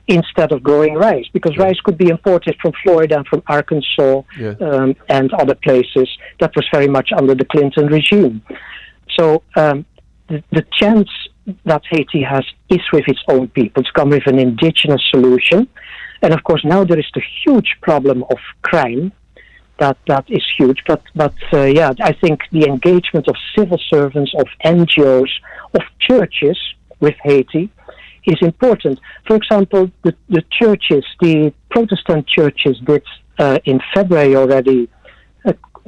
[SPEAKER 3] instead of growing rice, because rice could be imported from Florida and from Arkansas and other places. That was very much under the Clinton regime. So the chance that Haiti has is with its own people to come with an indigenous solution. And of course, now there is the huge problem of crime. That is huge. But I think the engagement of civil servants, of NGOs, of churches with Haiti is important. For example, the churches, the Protestant churches did in February already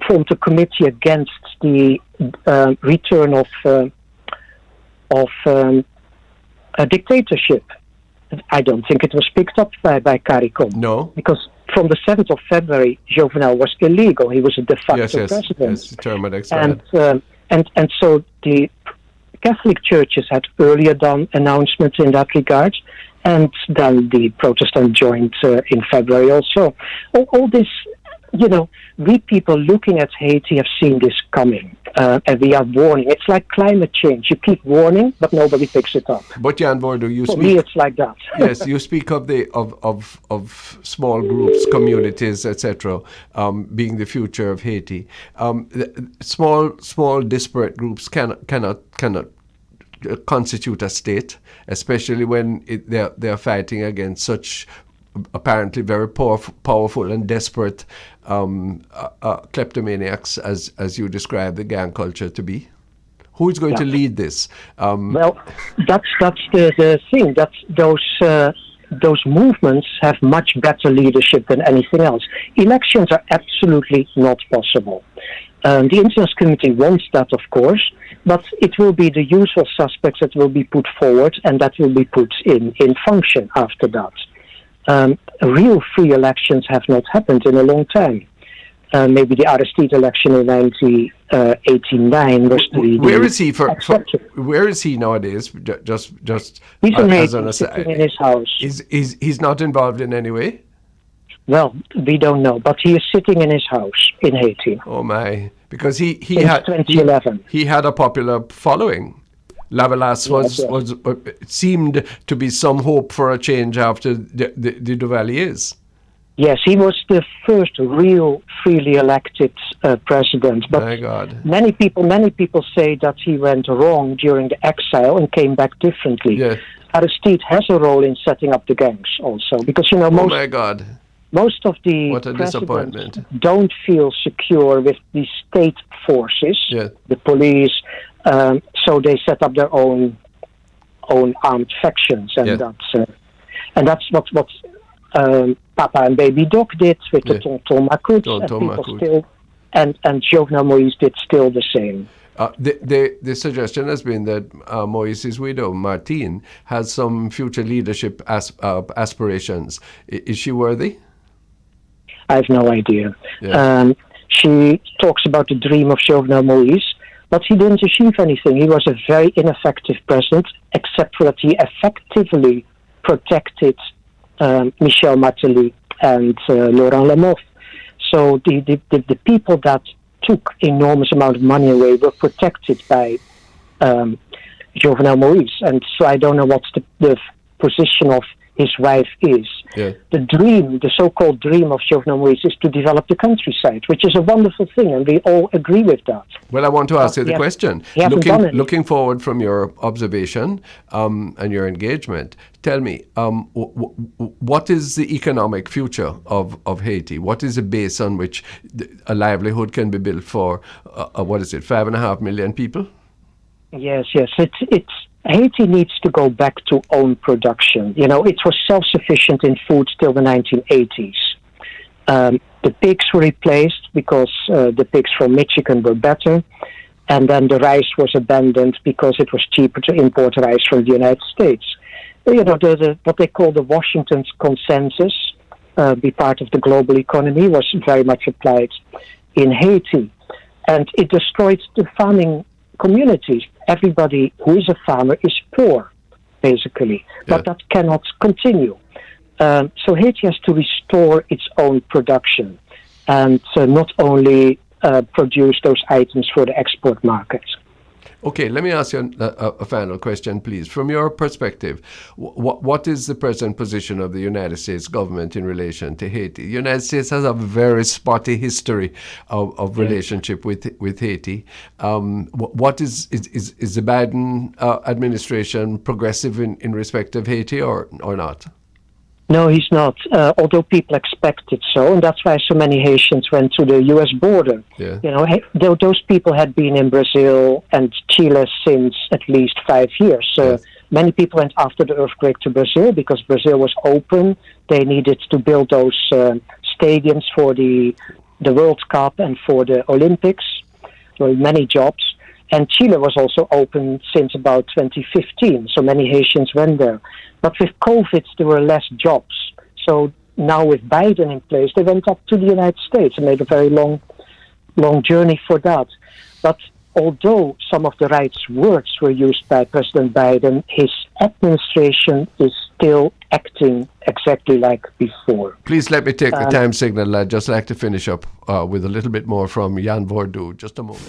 [SPEAKER 3] formed a committee against the return of a dictatorship. I don't think it was picked up by CARICOM.
[SPEAKER 1] No.
[SPEAKER 3] Because from the 7th of February, Jovenel was illegal. He was a de facto president.
[SPEAKER 1] Yes, the term had expired.
[SPEAKER 3] And so the Catholic churches had earlier done announcements in that regard, and then the Protestant joined in February also. All this, we people looking at Haiti have seen this coming, and we are warning. It's like climate change. You keep warning, but nobody picks it up.
[SPEAKER 1] But Jan Voordouw,
[SPEAKER 3] For me, it's like that.
[SPEAKER 1] Yes, you speak of of small groups, communities, etc., being the future of Haiti. Small disparate groups cannot constitute a state, especially when they're fighting against such apparently very powerful and desperate kleptomaniacs, as you describe the gang culture to be. Who is going to lead this?
[SPEAKER 3] Well, that's the thing. Those movements have much better leadership than anything else. Elections are absolutely not possible. The international community wants that, of course, but it will be the usual suspects that will be put forward, and that will be put in function after that. Real free elections have not happened in a long time. Maybe the Aristide election in 1989 was the...
[SPEAKER 1] Where is he nowadays? Just
[SPEAKER 3] he's in Haiti, sitting in his house.
[SPEAKER 1] He's not involved in any way?
[SPEAKER 3] Well, we don't know, but he is sitting in his house in Haiti.
[SPEAKER 1] Oh my! Because he
[SPEAKER 3] had 2011.
[SPEAKER 1] He had a popular following. Lavalas was it seemed to be some hope for a change after the Duvaliers.
[SPEAKER 3] Yes, he was the first real freely elected president. But
[SPEAKER 1] My God.
[SPEAKER 3] many people say that he went wrong during the exile and came back differently.
[SPEAKER 1] Yeah.
[SPEAKER 3] Aristide has a role in setting up the gangs also, because
[SPEAKER 1] Oh my God.
[SPEAKER 3] most of the
[SPEAKER 1] What a
[SPEAKER 3] presidents
[SPEAKER 1] disappointment.
[SPEAKER 3] don't feel secure with the state forces,
[SPEAKER 1] Yeah.
[SPEAKER 3] the police, so they set up their own armed factions, and
[SPEAKER 1] Yeah.
[SPEAKER 3] that's what Papa and Baby Doc did with the
[SPEAKER 1] Yeah.
[SPEAKER 3] Tonton Macoute,
[SPEAKER 1] Tonton
[SPEAKER 3] and people
[SPEAKER 1] Macoute.
[SPEAKER 3] still, and Jovenel Moïse did still the same.
[SPEAKER 1] The suggestion has been that Moise's widow, Martine, has some future leadership aspirations. Is she worthy?
[SPEAKER 3] I have no idea.
[SPEAKER 1] Yeah.
[SPEAKER 3] She talks about the dream of Jovenel Moïse, but he didn't achieve anything. He was a very ineffective president, except for that he effectively protected Michel Martelly and Laurent Lemorte. So the people that took enormous amount of money away were protected by Jovenel Moïse. And so I don't know what the position of his wife is.
[SPEAKER 1] Yeah.
[SPEAKER 3] The so-called dream of Jovenel Moïse is to develop the countryside, which is a wonderful thing, and we all agree with that.
[SPEAKER 1] Well, I want to ask you the question.
[SPEAKER 3] he hasn't done it.
[SPEAKER 1] Looking forward from your observation and your engagement, tell me, what is the economic future of Haiti? What is the base on which a livelihood can be built for, 5.5 million people?
[SPEAKER 3] Yes. It's Haiti needs to go back to own production. You know, it was self-sufficient in food till the 1980s. The pigs were replaced because the pigs from Michigan were better, and then the rice was abandoned because it was cheaper to import rice from the United States. You know, what they call the Washington consensus, be part of the global economy, was very much applied in Haiti, and it destroyed the farming communities. Everybody who is a farmer is poor, basically, but that cannot continue. So Haiti has to restore its own production and not only produce those items for the export markets.
[SPEAKER 1] Okay, let me ask you a final question, please. From your perspective, what is the present position of the United States government in relation to Haiti? The United States has a very spotty history of relationship with Haiti. What is the Biden administration progressive in respect of Haiti or not?
[SPEAKER 3] No, he's not, although people expected so, and that's why so many Haitians went to the U.S. border.
[SPEAKER 1] Yeah.
[SPEAKER 3] You know, those people had been in Brazil and Chile since at least 5 years.
[SPEAKER 1] Yes.
[SPEAKER 3] Many people went after the earthquake to Brazil because Brazil was open. They needed to build those stadiums for the World Cup and for the Olympics. There were many jobs. And Chile was also open since about 2015, so many Haitians went there. But with COVID, there were less jobs. So now with Biden in place, they went up to the United States and made a very long journey for that. But although some of the right words were used by President Biden, his administration is still acting exactly like before.
[SPEAKER 1] Please let me take the time signal. I'd just like to finish up with a little bit more from Jan Voordouw. Just a moment.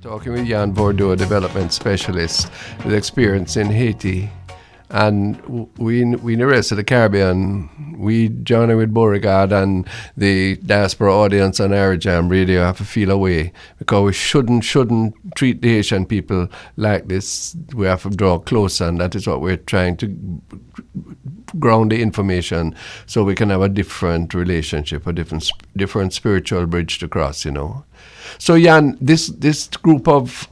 [SPEAKER 1] Talking with Jan Voordouw, a development specialist with experience in Haiti. And we in the rest of the Caribbean, we journey with Beauregard and the diaspora audience on RJAM radio have to feel away because we shouldn't treat the Haitian people like this. We have to draw closer, and that is what we're trying to ground the information so we can have a different relationship, a different spiritual bridge to cross, you know. So Jan, this group of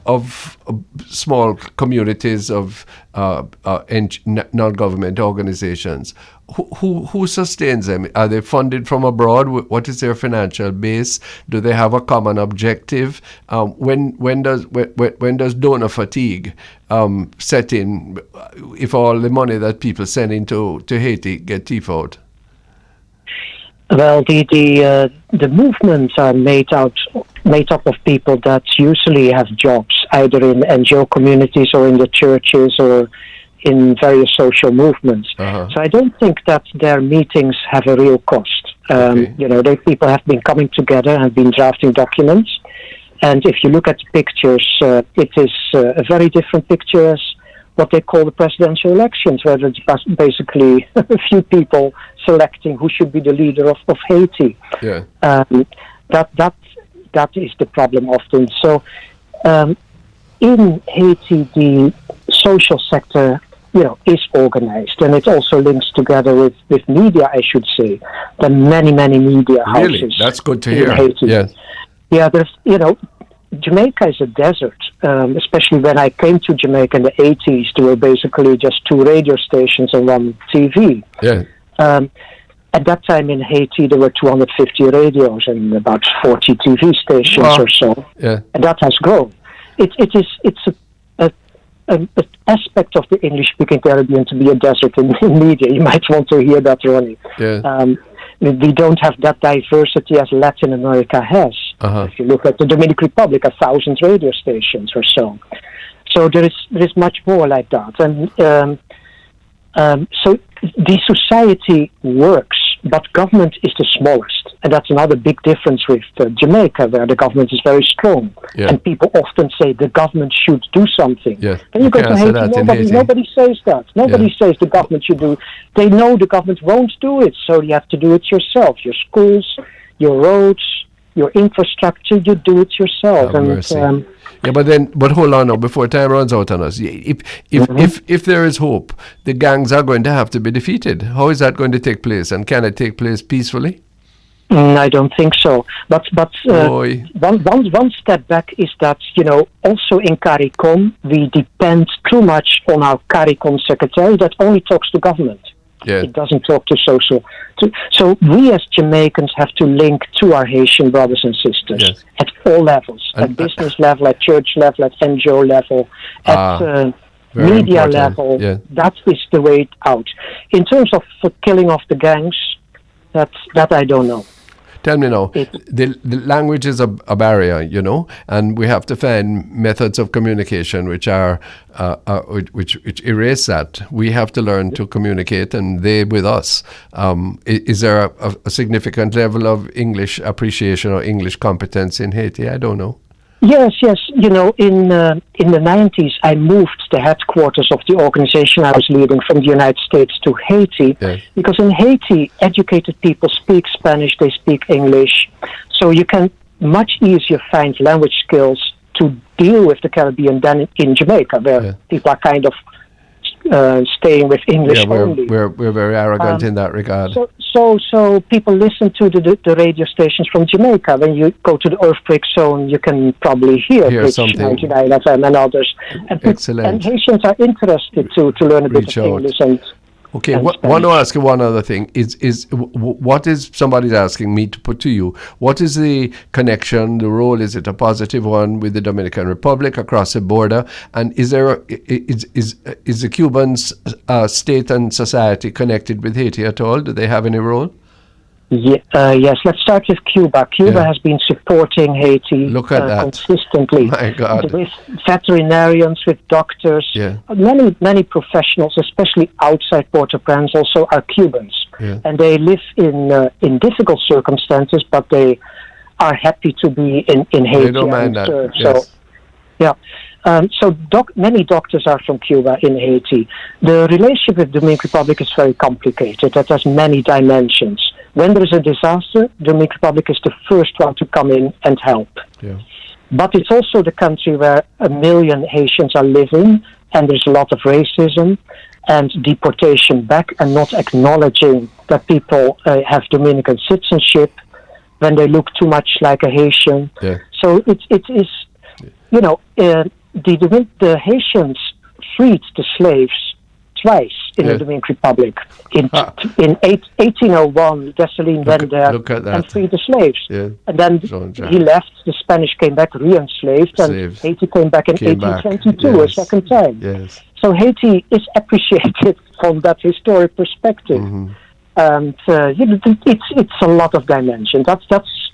[SPEAKER 1] small communities of non-government organizations, who sustains them? Are they funded from abroad? What is their financial base? Do they have a common objective? When does donor fatigue set in? If all the money that people send into Haiti get TIFO'd?
[SPEAKER 3] Well, the movements are made up of people that usually have jobs, either in NGO communities or in the churches or in various social movements.
[SPEAKER 1] Uh-huh.
[SPEAKER 3] So I don't think that their meetings have a real cost.
[SPEAKER 1] Okay.
[SPEAKER 3] You know, people have been coming together and been drafting documents. And if you look at the pictures, it is a very different picture as what they call the presidential elections, where it's basically a few people selecting who should be the leader of Haiti.
[SPEAKER 1] Yeah.
[SPEAKER 3] That is the problem often. So in Haiti, the social sector, is organized, and it also links together with media, I should say. There are many media houses.
[SPEAKER 1] Really? That's good to
[SPEAKER 3] in
[SPEAKER 1] hear.
[SPEAKER 3] Haiti.
[SPEAKER 1] Yes.
[SPEAKER 3] Yeah, there's, Jamaica is a desert, especially when I came to Jamaica in the 80s. There were basically just 2 radio stations and 1 TV.
[SPEAKER 1] Yeah.
[SPEAKER 3] At that time in Haiti, there were 250 radios and about 40 TV stations or so.
[SPEAKER 1] Yeah.
[SPEAKER 3] And that has grown. It's an aspect of the English-speaking Caribbean to be a desert in media. You might want to hear that, Ronnie.
[SPEAKER 1] Yeah.
[SPEAKER 3] We don't have that diversity as Latin America has.
[SPEAKER 1] Uh-huh.
[SPEAKER 3] If you look at the Dominican Republic, 1,000 radio stations or so. So there is much more like that. And so the society works, but government is the smallest. And that's another big difference with Jamaica, where the government is very strong.
[SPEAKER 1] Yeah.
[SPEAKER 3] And people often say the government should do something.
[SPEAKER 1] Yeah.
[SPEAKER 3] Then you go to
[SPEAKER 1] can't say
[SPEAKER 3] Haiti,
[SPEAKER 1] that in Haiti.
[SPEAKER 3] nobody says that. Nobody says the government should do. They know the government won't do it, so you have to do it yourself. Your schools, your roads, your infrastructure, you do it yourself.
[SPEAKER 1] Have mercy. Yeah, but hold on now, before time runs out on us. If there is hope, the gangs are going to have to be defeated. How is that going to take place, and can it take place peacefully?
[SPEAKER 3] I don't think so. But one step back is that, also in CARICOM, we depend too much on our CARICOM secretary that only talks to government.
[SPEAKER 1] Yeah.
[SPEAKER 3] It doesn't talk to social. So we as Jamaicans have to link to our Haitian brothers and sisters at all levels, at business level, at church level, at NGO level, at media level. Yeah. That is the way out. In terms of killing off the gangs, that I don't know.
[SPEAKER 1] Tell me now, the language is a barrier, and we have to find methods of communication which are which erase that. We have to learn to communicate, and they with us. Is there a significant level of English appreciation or English competence in Haiti? I don't know.
[SPEAKER 3] Yes. In the 90s, I moved the headquarters of the organization I was leading from the United States to Haiti, because in Haiti, educated people speak Spanish, they speak English, so you can much easier find language skills to deal with the Caribbean than in Jamaica, where people are kind of staying with English only.
[SPEAKER 1] We're very arrogant in that regard.
[SPEAKER 3] So people listen to the radio stations from Jamaica. When you go to the earthquake zone, you can probably hear Bridge 99 FM and others.
[SPEAKER 1] Excellent.
[SPEAKER 3] And Haitians are interested to learn a bit of English.
[SPEAKER 1] Okay, I want to ask you one other thing. What is somebody's asking me to put to you? What is the connection, the role? Is it a positive one with the Dominican Republic across the border? And is the Cuban state and society connected with Haiti at all? Do they have any role?
[SPEAKER 3] Yes, let's start with Cuba. Cuba has been supporting Haiti consistently.
[SPEAKER 1] My God.
[SPEAKER 3] With veterinarians, with doctors.
[SPEAKER 1] Yeah.
[SPEAKER 3] Many professionals, especially outside Port-au-Prince, also are Cubans.
[SPEAKER 1] Yeah.
[SPEAKER 3] And they live in difficult circumstances, but they are happy to be in Haiti.
[SPEAKER 1] They don't mind that.
[SPEAKER 3] Yes. Many doctors are from Cuba in Haiti. The relationship with the Dominican Republic is very complicated. It has many dimensions. When there is a disaster, the Dominican Republic is the first one to come in and help.
[SPEAKER 1] Yeah.
[SPEAKER 3] But it's also the country where 1 million Haitians are living, and there's a lot of racism and deportation back, and not acknowledging that people have Dominican citizenship when they look too much like a Haitian. Yeah. So it is, the Haitians freed the slaves twice in the Dominican Republic. In 1801, Dessalines went there and freed the slaves. Yeah. And then he left, the Spanish came back, re-enslaved, and Haiti came back in 1822, a second time.
[SPEAKER 1] Yes.
[SPEAKER 3] So Haiti is appreciated from that historic perspective. Mm-hmm. And it's a lot of dimension. That's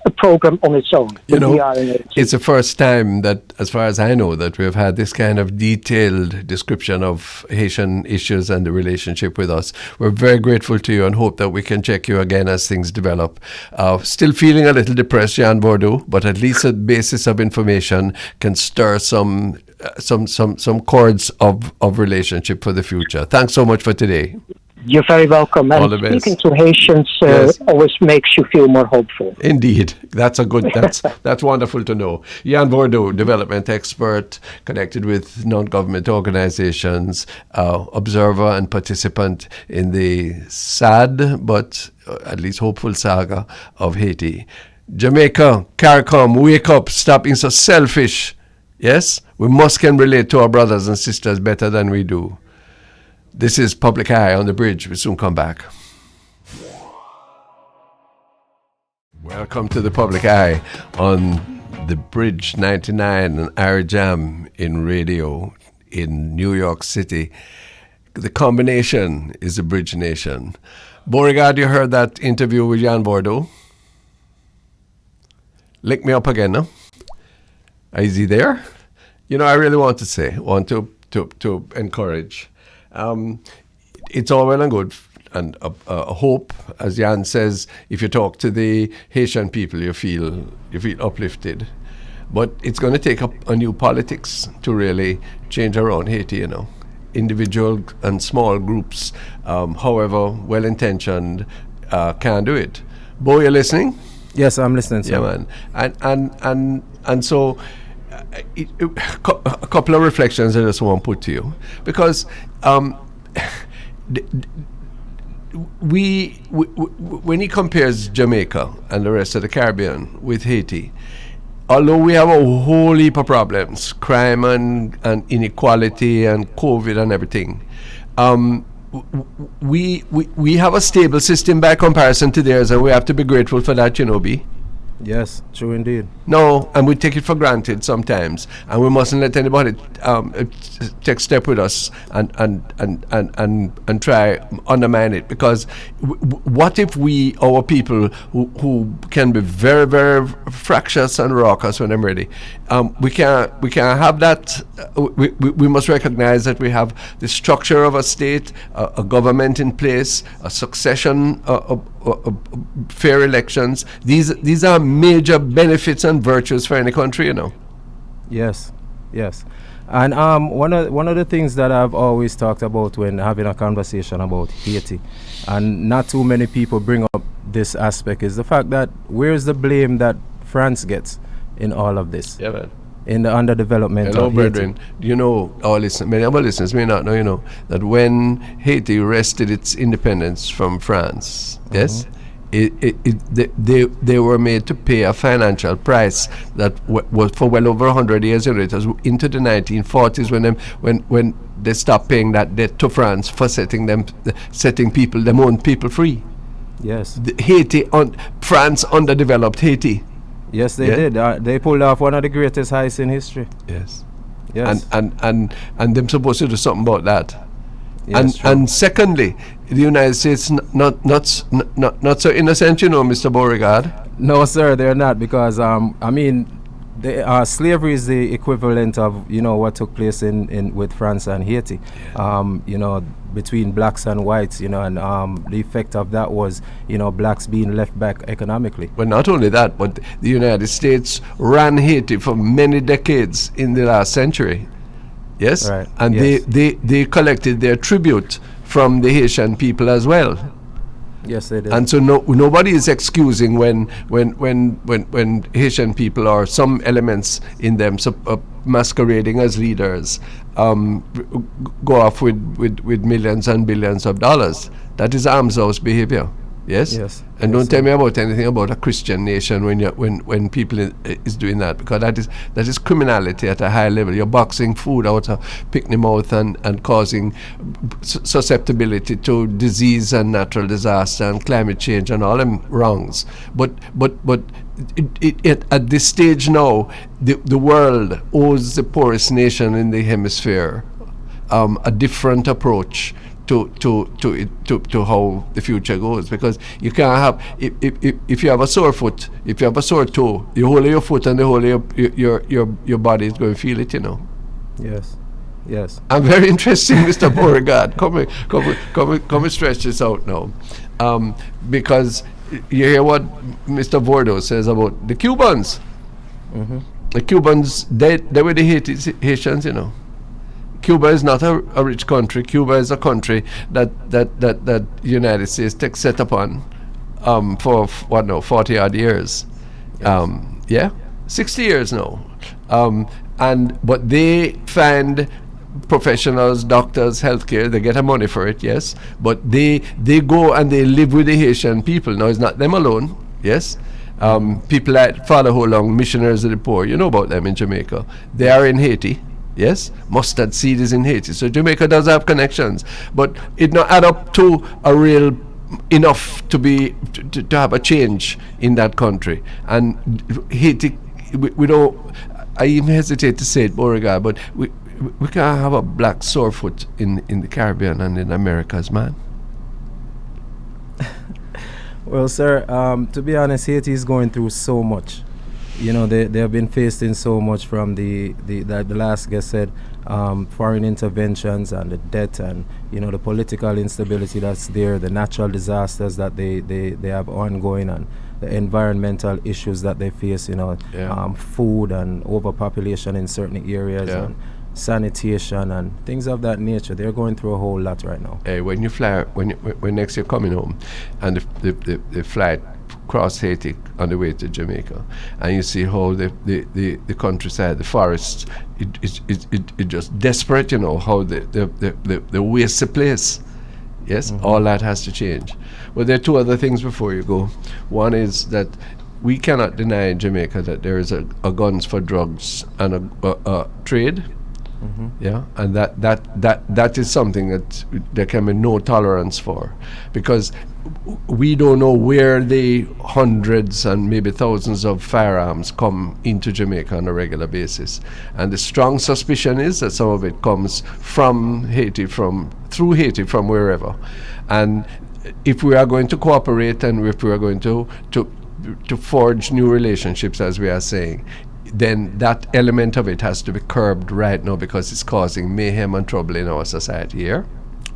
[SPEAKER 3] a program on its own.
[SPEAKER 1] It's the first time that, as far as I know, that we've had this kind of detailed description of Haitian issues and the relationship with us. We're very grateful to you and hope that we can check you again as things develop. Still feeling a little depressed, Jan Voordouw, but at least a basis of information can stir some some chords of relationship for the future. Thanks so much for today.
[SPEAKER 3] You're very welcome.
[SPEAKER 1] All
[SPEAKER 3] And
[SPEAKER 1] the best.
[SPEAKER 3] speaking to Haitians
[SPEAKER 1] Yes.
[SPEAKER 3] always makes you feel more hopeful.
[SPEAKER 1] Indeed, that's that's wonderful to know. Jan Voordouw, development expert, connected with non-government organizations, observer and participant in the sad but at least hopeful saga of Haiti. Jamaica, CARICOM, wake up! Stop being so selfish. Yes, we can relate to our brothers and sisters better than we do. This is Public Eye on the Bridge. We'll soon come back. Welcome to the Public Eye on the Bridge 99 and Air Jam in radio in New York City. The combination is the Bridge Nation. Beauregard, you heard that interview with Jan Voordouw? Lick me up again, no? Is he there? You know, I really want to encourage. It's all well and good, and a hope, as Jan says, if you talk to the Haitian people, you feel uplifted. But it's going to take up a new politics to really change around Haiti, you know. Individual and small groups, however well-intentioned, can't do it. Bo, you listening?
[SPEAKER 4] Yes, I'm listening, sir.
[SPEAKER 1] Yeah, man. And so a couple of reflections I just want to put to you, because when he compares Jamaica and the rest of the Caribbean with Haiti, although we have a whole heap of problems, crime and inequality and COVID and everything, we have a stable system by comparison to theirs, and we have to be grateful for that, you know, B.
[SPEAKER 4] Yes, true indeed.
[SPEAKER 1] No, and we take it for granted sometimes, and we mustn't let anybody take step with us and try undermine it. Because what if our people who can be very, very fractious and raucous when they're ready, we can't have that. We must recognize that we have the structure of a state, a government in place, a succession of fair elections. These are major benefits and virtues for any country, you know.
[SPEAKER 4] Yes. And one of the things that I've always talked about when having a conversation about Haiti, and not too many people bring up this aspect, is the fact that where's the blame that France gets in all of this?
[SPEAKER 1] Yeah, man.
[SPEAKER 4] In the underdevelopment
[SPEAKER 1] Hello,
[SPEAKER 4] of
[SPEAKER 1] brethren.
[SPEAKER 4] Haiti.
[SPEAKER 1] You know, many of our listeners may not know, you know, that when Haiti wrested its independence from France, yes, they were made to pay a financial price that was for well over 100 years. You know, it was into the 1940s when they stopped paying that debt to France for setting their own people free.
[SPEAKER 4] Yes.
[SPEAKER 1] France underdeveloped Haiti.
[SPEAKER 4] Yes, they did. They pulled off one of the greatest heists in history.
[SPEAKER 1] Yes.
[SPEAKER 4] Yes.
[SPEAKER 1] And them supposed to do something about that.
[SPEAKER 4] Yes,
[SPEAKER 1] and secondly, the United States not so innocent, you know, Mr. Beauregard.
[SPEAKER 4] No, sir, they're not, because I mean, slavery is the equivalent of, you know, what took place in with France and Haiti. You know, between blacks and whites, you know, and the effect of that was, you know, blacks being left back economically.
[SPEAKER 1] But not only that, but the United States ran Haiti for many decades in the last century. Yes,
[SPEAKER 4] right.
[SPEAKER 1] And
[SPEAKER 4] yes.
[SPEAKER 1] they collected their tribute from the Haitian people as well.
[SPEAKER 4] Yes, they did.
[SPEAKER 1] And so nobody is excusing when Haitian people or some elements in them masquerading as leaders go off with millions and billions of dollars. That is arms house behavior. Yes.
[SPEAKER 4] Yes.
[SPEAKER 1] And
[SPEAKER 4] yes,
[SPEAKER 1] don't tell me about anything about a Christian nation when people is doing that, because that is criminality at a high level. You're boxing food out of picnic mouth and causing susceptibility to disease and natural disaster and climate change and all them wrongs. But at this stage now, the world owes the poorest nation in the hemisphere a different approach to how the future goes, because you can't have if you have a sore foot, if you have a sore toe, the whole of your foot and the whole of your body is going to feel it, you know.
[SPEAKER 4] Yes.
[SPEAKER 1] I'm very interested, Mr. Beauregard. Come and stretch this out now, because you hear what Mr. Voordouw says about the Cubans.
[SPEAKER 4] Mm-hmm.
[SPEAKER 1] The Cubans, they were the Haitians, you know. Cuba is not a rich country. Cuba is a country that the United States set upon for 40 odd years.
[SPEAKER 4] Yes.
[SPEAKER 1] 60 years now. But they find professionals, doctors, healthcare. They get a money for it, yes. But they go and they live with the Haitian people. Now it's not them alone, yes. People like Father Holong, missionaries of the poor. You know about them in Jamaica. They are in Haiti. Yes, mustard seed is in Haiti. So Jamaica does have connections, but it not add up to a real enough to be to have a change in that country. And Haiti, we don't. I even hesitate to say it, Beauregard, but we can't have a black sorefoot in the Caribbean and in Americas, man.
[SPEAKER 4] Well, sir, to be honest, Haiti is going through so much. You know, they have been facing so much from the last guest said, foreign interventions and the debt and, you know, the political instability that's there, the natural disasters that they have ongoing, and the environmental issues that they face, you know, food and overpopulation in certain areas, and sanitation and things of that nature. They're going through a whole lot right now.
[SPEAKER 1] Hey, when you fly, when next you're coming home, and the flight cross Haiti on the way to Jamaica, and you see how the countryside, the forests, it just desperate, you know, how the waste the place. Yes, all that has to change. Well, there are two other things before you go. One is that we cannot deny in Jamaica that there is a guns for drugs and a trade. Yeah, and that is something that there can be no tolerance for, because we don't know where the hundreds and maybe thousands of firearms come into Jamaica on a regular basis, and the strong suspicion is that some of it comes from Haiti, through Haiti, from wherever. And if we are going to cooperate, and if we are going to forge new relationships, as we are saying, then that element of it has to be curbed right now, because it's causing mayhem and trouble in our society here.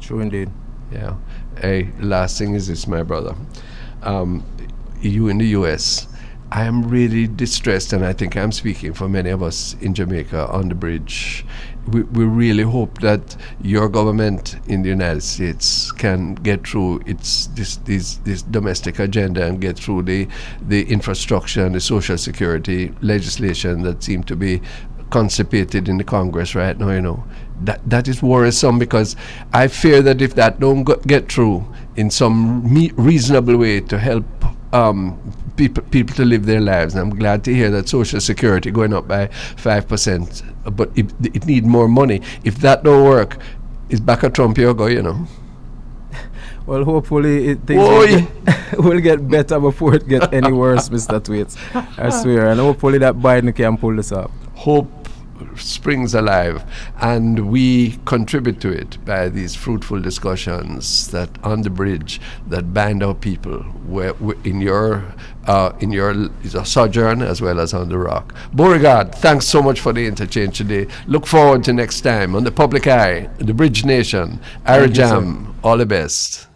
[SPEAKER 4] True indeed.
[SPEAKER 1] Yeah. Hey, last thing is this, my brother. You in the U.S., I am really distressed, and I think I'm speaking for many of us in Jamaica on the bridge. We really hope that your government in the United States can get through this domestic agenda and get through the infrastructure and the social security legislation that seem to be constipated in the Congress right now. You know, that is worrisome, because I fear that if that don't get through in some reasonable way to help people to live their lives. And I'm glad to hear that Social Security going up by 5%, but it need more money. If that don't work, it's back at Trump you go, you know.
[SPEAKER 4] Well, hopefully things will get better before it get any worse, Mr. Thwaites. I swear. And hopefully that Biden can pull this up.
[SPEAKER 1] Hope springs alive, and we contribute to it by these fruitful discussions that on the bridge that bind our people in your sojourn as well as on the rock. Beauregard, thanks so much for the interchange today. Look forward to next time on the Public Eye, the Bridge Nation, Arajam. All the best.